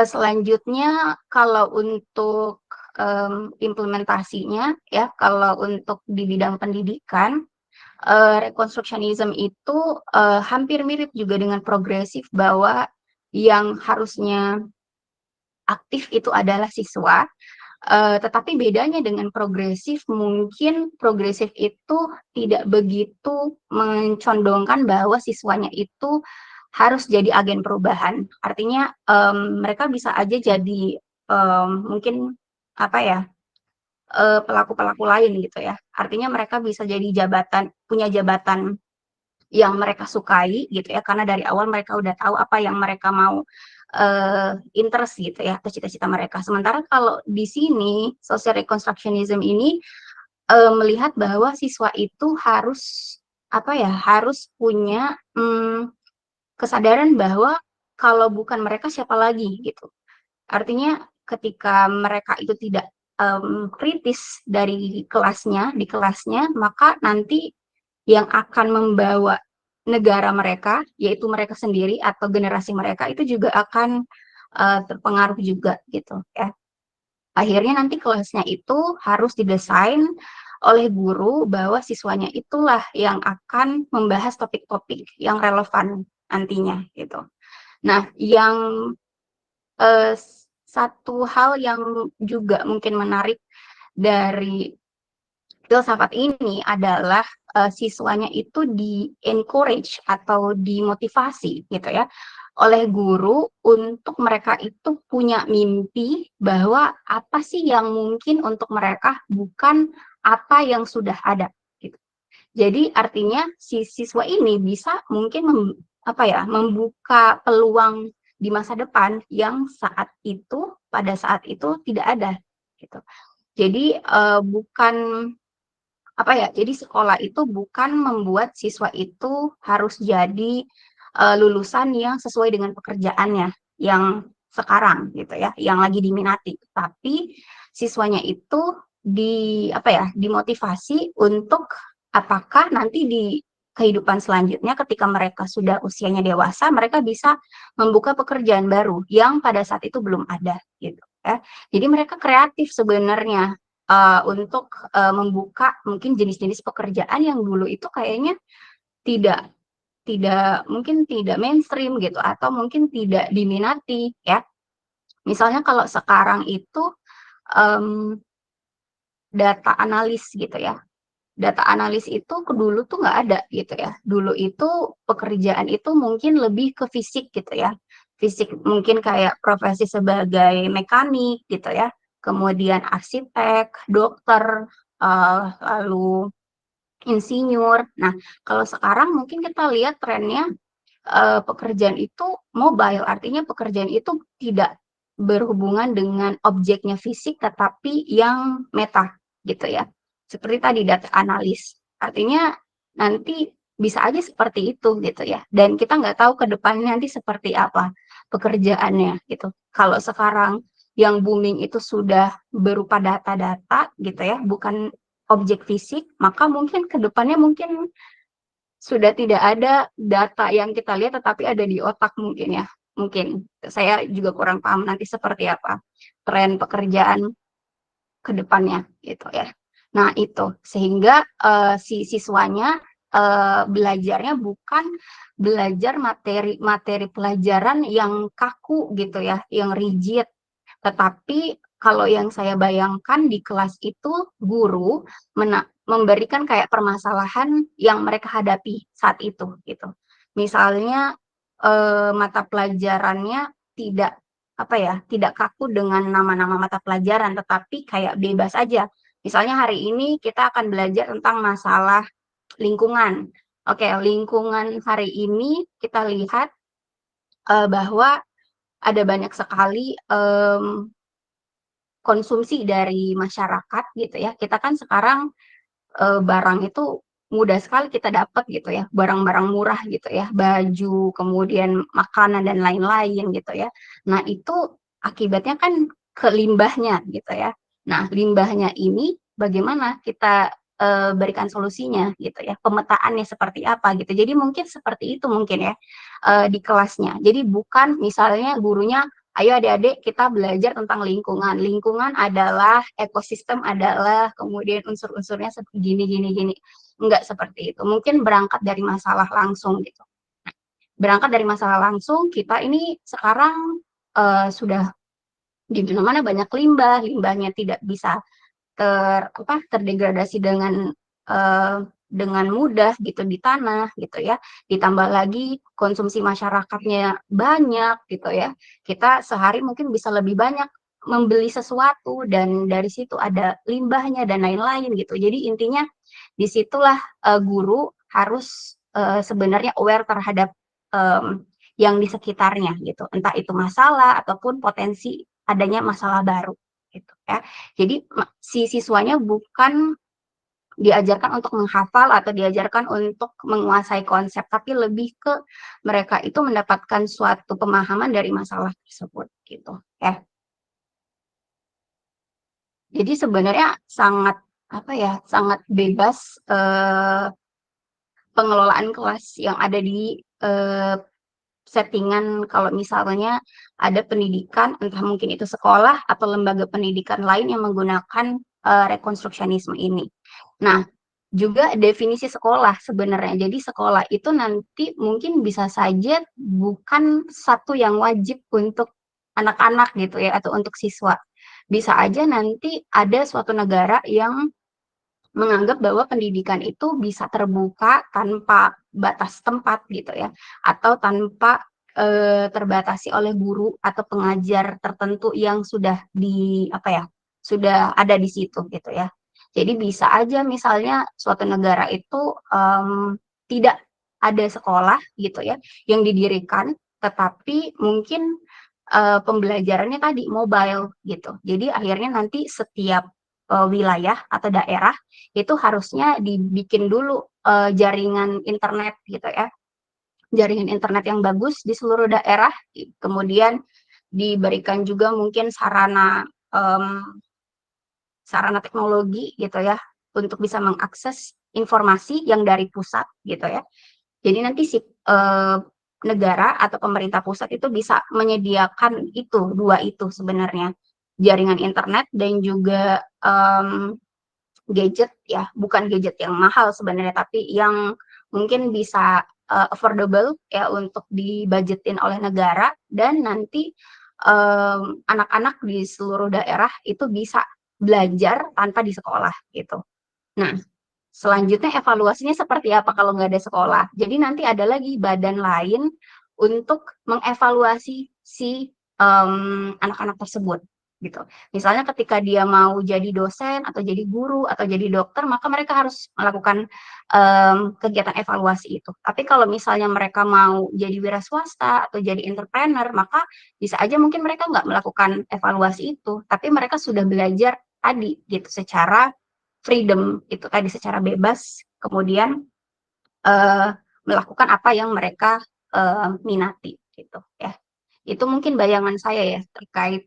[SPEAKER 1] selanjutnya kalau untuk implementasinya ya, kalau untuk di bidang pendidikan, reconstructionism itu hampir mirip juga dengan progresif bahwa yang harusnya aktif itu adalah siswa, tetapi bedanya dengan progresif, mungkin progresif itu tidak begitu mencondongkan bahwa siswanya itu harus jadi agen perubahan. Artinya mereka bisa aja jadi mungkin pelaku-pelaku lain gitu ya. Artinya mereka bisa jadi punya jabatan yang mereka sukai gitu ya, karena dari awal mereka udah tahu apa yang mereka mau interest gitu ya, atau cita-cita mereka. Sementara kalau di sini social reconstructionism ini melihat bahwa siswa itu harus harus punya kesadaran bahwa kalau bukan mereka siapa lagi gitu. Artinya ketika mereka itu tidak kritis di kelasnya, maka nanti yang akan membawa negara mereka, yaitu mereka sendiri atau generasi mereka itu juga akan terpengaruh juga gitu ya. Akhirnya nanti kelasnya itu harus didesain oleh guru bahwa siswanya itulah yang akan membahas topik-topik yang relevan nantinya gitu. Nah, yang satu hal yang juga mungkin menarik dari filsafat ini adalah siswanya itu di-encourage atau dimotivasi gitu ya oleh guru untuk mereka itu punya mimpi bahwa apa sih yang mungkin untuk mereka, bukan apa yang sudah ada gitu. Jadi artinya si siswa ini bisa mungkin membuka peluang di masa depan yang pada saat itu tidak ada gitu. Jadi jadi sekolah itu bukan membuat siswa itu harus jadi lulusan yang sesuai dengan pekerjaannya yang sekarang gitu ya, yang lagi diminati. Tapi siswanya itu dimotivasi untuk apakah nanti di kehidupan selanjutnya ketika mereka sudah usianya dewasa, mereka bisa membuka pekerjaan baru yang pada saat itu belum ada gitu ya. Jadi mereka kreatif sebenarnya untuk membuka mungkin jenis-jenis pekerjaan yang dulu itu kayaknya tidak mungkin tidak mainstream gitu, atau mungkin tidak diminati ya. Misalnya kalau sekarang itu data analis gitu ya. Data analis itu dulu tuh nggak ada gitu ya. Dulu itu pekerjaan itu mungkin lebih ke fisik gitu ya. Fisik mungkin kayak profesi sebagai mekanik gitu ya. Kemudian arsitek, dokter, lalu insinyur. Nah, kalau sekarang mungkin kita lihat trennya pekerjaan itu mobile, artinya pekerjaan itu tidak berhubungan dengan objeknya fisik, tetapi yang meta gitu ya. Seperti tadi data analis. Artinya nanti bisa aja seperti itu gitu ya. Dan kita nggak tahu ke depannya nanti seperti apa pekerjaannya gitu. Kalau sekarang yang booming itu sudah berupa data-data gitu ya, bukan objek fisik, maka mungkin ke depannya mungkin sudah tidak ada data yang kita lihat tetapi ada di otak mungkin ya. Mungkin saya juga kurang paham nanti seperti apa tren pekerjaan ke depannya gitu ya. Nah, itu sehingga si siswanya belajarnya bukan belajar materi pelajaran yang kaku gitu ya, yang rigid. Tetapi kalau yang saya bayangkan di kelas itu guru memberikan kayak permasalahan yang mereka hadapi saat itu gitu. Misalnya mata pelajarannya tidak kaku dengan nama-nama mata pelajaran, tetapi kayak bebas aja. Misalnya hari ini kita akan belajar tentang masalah lingkungan. Oke, lingkungan hari ini kita lihat bahwa ada banyak sekali konsumsi dari masyarakat gitu ya. Kita kan sekarang barang itu mudah sekali kita dapat gitu ya, barang-barang murah gitu ya, baju, kemudian makanan dan lain-lain gitu ya. Nah, itu akibatnya kan ke limbahnya gitu ya. Nah, limbahnya ini bagaimana kita berikan solusinya gitu ya, pemetaannya seperti apa gitu. Jadi mungkin seperti itu mungkin ya di kelasnya. Jadi bukan misalnya gurunya, ayo adik-adik kita belajar tentang lingkungan. Lingkungan adalah ekosistem adalah kemudian unsur-unsurnya gini gini gini. Enggak seperti itu. Mungkin berangkat dari masalah langsung gitu. Berangkat dari masalah langsung, kita ini sekarang sudah di mana-mana banyak limbah, limbahnya tidak bisa terdegradasi dengan mudah gitu di tanah gitu ya. Ditambah lagi konsumsi masyarakatnya banyak gitu ya. Kita sehari mungkin bisa lebih banyak membeli sesuatu dan dari situ ada limbahnya dan lain-lain gitu. Jadi intinya disitulah guru harus sebenarnya aware terhadap yang di sekitarnya gitu. Entah itu masalah ataupun potensi adanya masalah baru gitu ya. Jadi si siswanya bukan diajarkan untuk menghafal atau diajarkan untuk menguasai konsep, tapi lebih ke mereka itu mendapatkan suatu pemahaman dari masalah tersebut gitu ya. Jadi sebenarnya sangat apa ya, sangat bebas pengelolaan kelas yang ada di settingan kalau misalnya ada pendidikan, entah mungkin itu sekolah atau lembaga pendidikan lain yang menggunakan rekonstruksionisme ini. Nah, juga definisi sekolah sebenarnya. Jadi sekolah itu nanti mungkin bisa saja bukan satu yang wajib untuk anak-anak gitu ya, atau untuk siswa. Bisa aja nanti ada suatu negara yang menganggap bahwa pendidikan itu bisa terbuka tanpa batas tempat gitu ya, atau tanpa terbatasi oleh guru atau pengajar tertentu yang sudah sudah ada di situ gitu ya. Jadi bisa aja misalnya suatu negara itu tidak ada sekolah gitu ya yang didirikan, tetapi mungkin pembelajarannya tadi mobile gitu. Jadi akhirnya nanti setiap wilayah atau daerah itu harusnya dibikin dulu jaringan internet gitu ya, jaringan internet yang bagus di seluruh daerah, kemudian diberikan juga mungkin sarana teknologi gitu ya untuk bisa mengakses informasi yang dari pusat gitu ya. Jadi nanti si negara atau pemerintah pusat itu bisa menyediakan itu dua itu sebenarnya, jaringan internet dan juga gadget ya, bukan gadget yang mahal sebenarnya, tapi yang mungkin bisa affordable ya untuk dibudgetin oleh negara, dan nanti anak-anak di seluruh daerah itu bisa belajar tanpa di sekolah gitu. Nah, selanjutnya evaluasinya seperti apa kalau nggak ada sekolah? Jadi nanti ada lagi badan lain untuk mengevaluasi si anak-anak tersebut gitu. Misalnya ketika dia mau jadi dosen atau jadi guru atau jadi dokter, maka mereka harus melakukan kegiatan evaluasi itu. Tapi kalau misalnya mereka mau jadi wira swasta atau jadi entrepreneur, maka bisa aja mungkin mereka nggak melakukan evaluasi itu, tapi mereka sudah belajar tadi gitu secara freedom, itu tadi secara bebas, kemudian melakukan apa yang mereka minati gitu ya. Itu mungkin bayangan saya ya terkait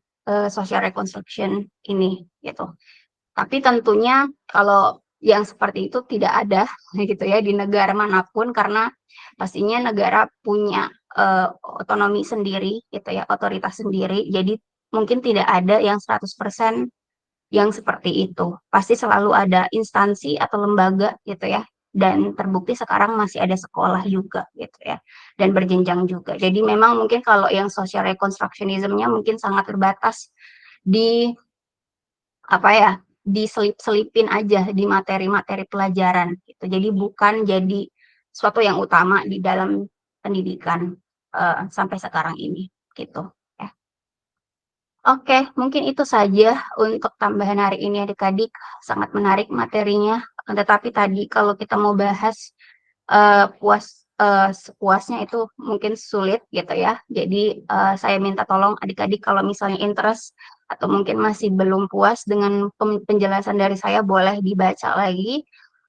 [SPEAKER 1] social reconstruction ini gitu. Tapi tentunya kalau yang seperti itu tidak ada gitu ya di negara manapun, karena pastinya negara punya otonomi sendiri gitu ya, otoritas sendiri. Jadi mungkin tidak ada yang 100% yang seperti itu. Pasti selalu ada instansi atau lembaga gitu ya. Dan terbukti sekarang masih ada sekolah juga gitu ya, dan berjenjang juga. Jadi memang mungkin kalau yang social reconstructionism-nya mungkin sangat terbatas di diselip-selipin aja di materi-materi pelajaran gitu. Jadi bukan jadi suatu yang utama di dalam pendidikan sampai sekarang ini gitu ya. Oke, mungkin itu saja untuk tambahan hari ini adik-adik. Sangat menarik materinya, tetapi tadi kalau kita mau bahas sepuasnya itu mungkin sulit gitu ya. Jadi saya minta tolong adik-adik kalau misalnya interest atau mungkin masih belum puas dengan penjelasan dari saya, boleh dibaca lagi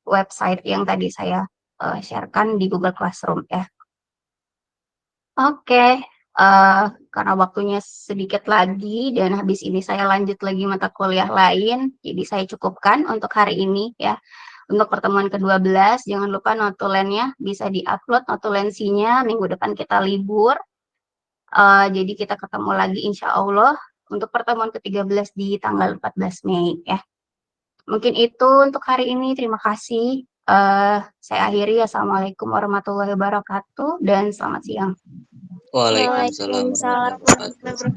[SPEAKER 1] website yang tadi saya sharekan di Google Classroom ya. Oke, karena waktunya sedikit lagi dan habis ini saya lanjut lagi mata kuliah lain, jadi saya cukupkan untuk hari ini ya. Untuk pertemuan ke-12, jangan lupa notulennya bisa di-upload notulensinya, minggu depan kita libur. Jadi kita ketemu lagi insya Allah untuk pertemuan ke-13 di tanggal 14 Mei ya. Mungkin itu untuk hari ini, terima kasih. Saya akhiri, Assalamualaikum warahmatullahi wabarakatuh dan selamat siang.
[SPEAKER 2] Waalaikumsalam warahmatullahi wabarakatuh.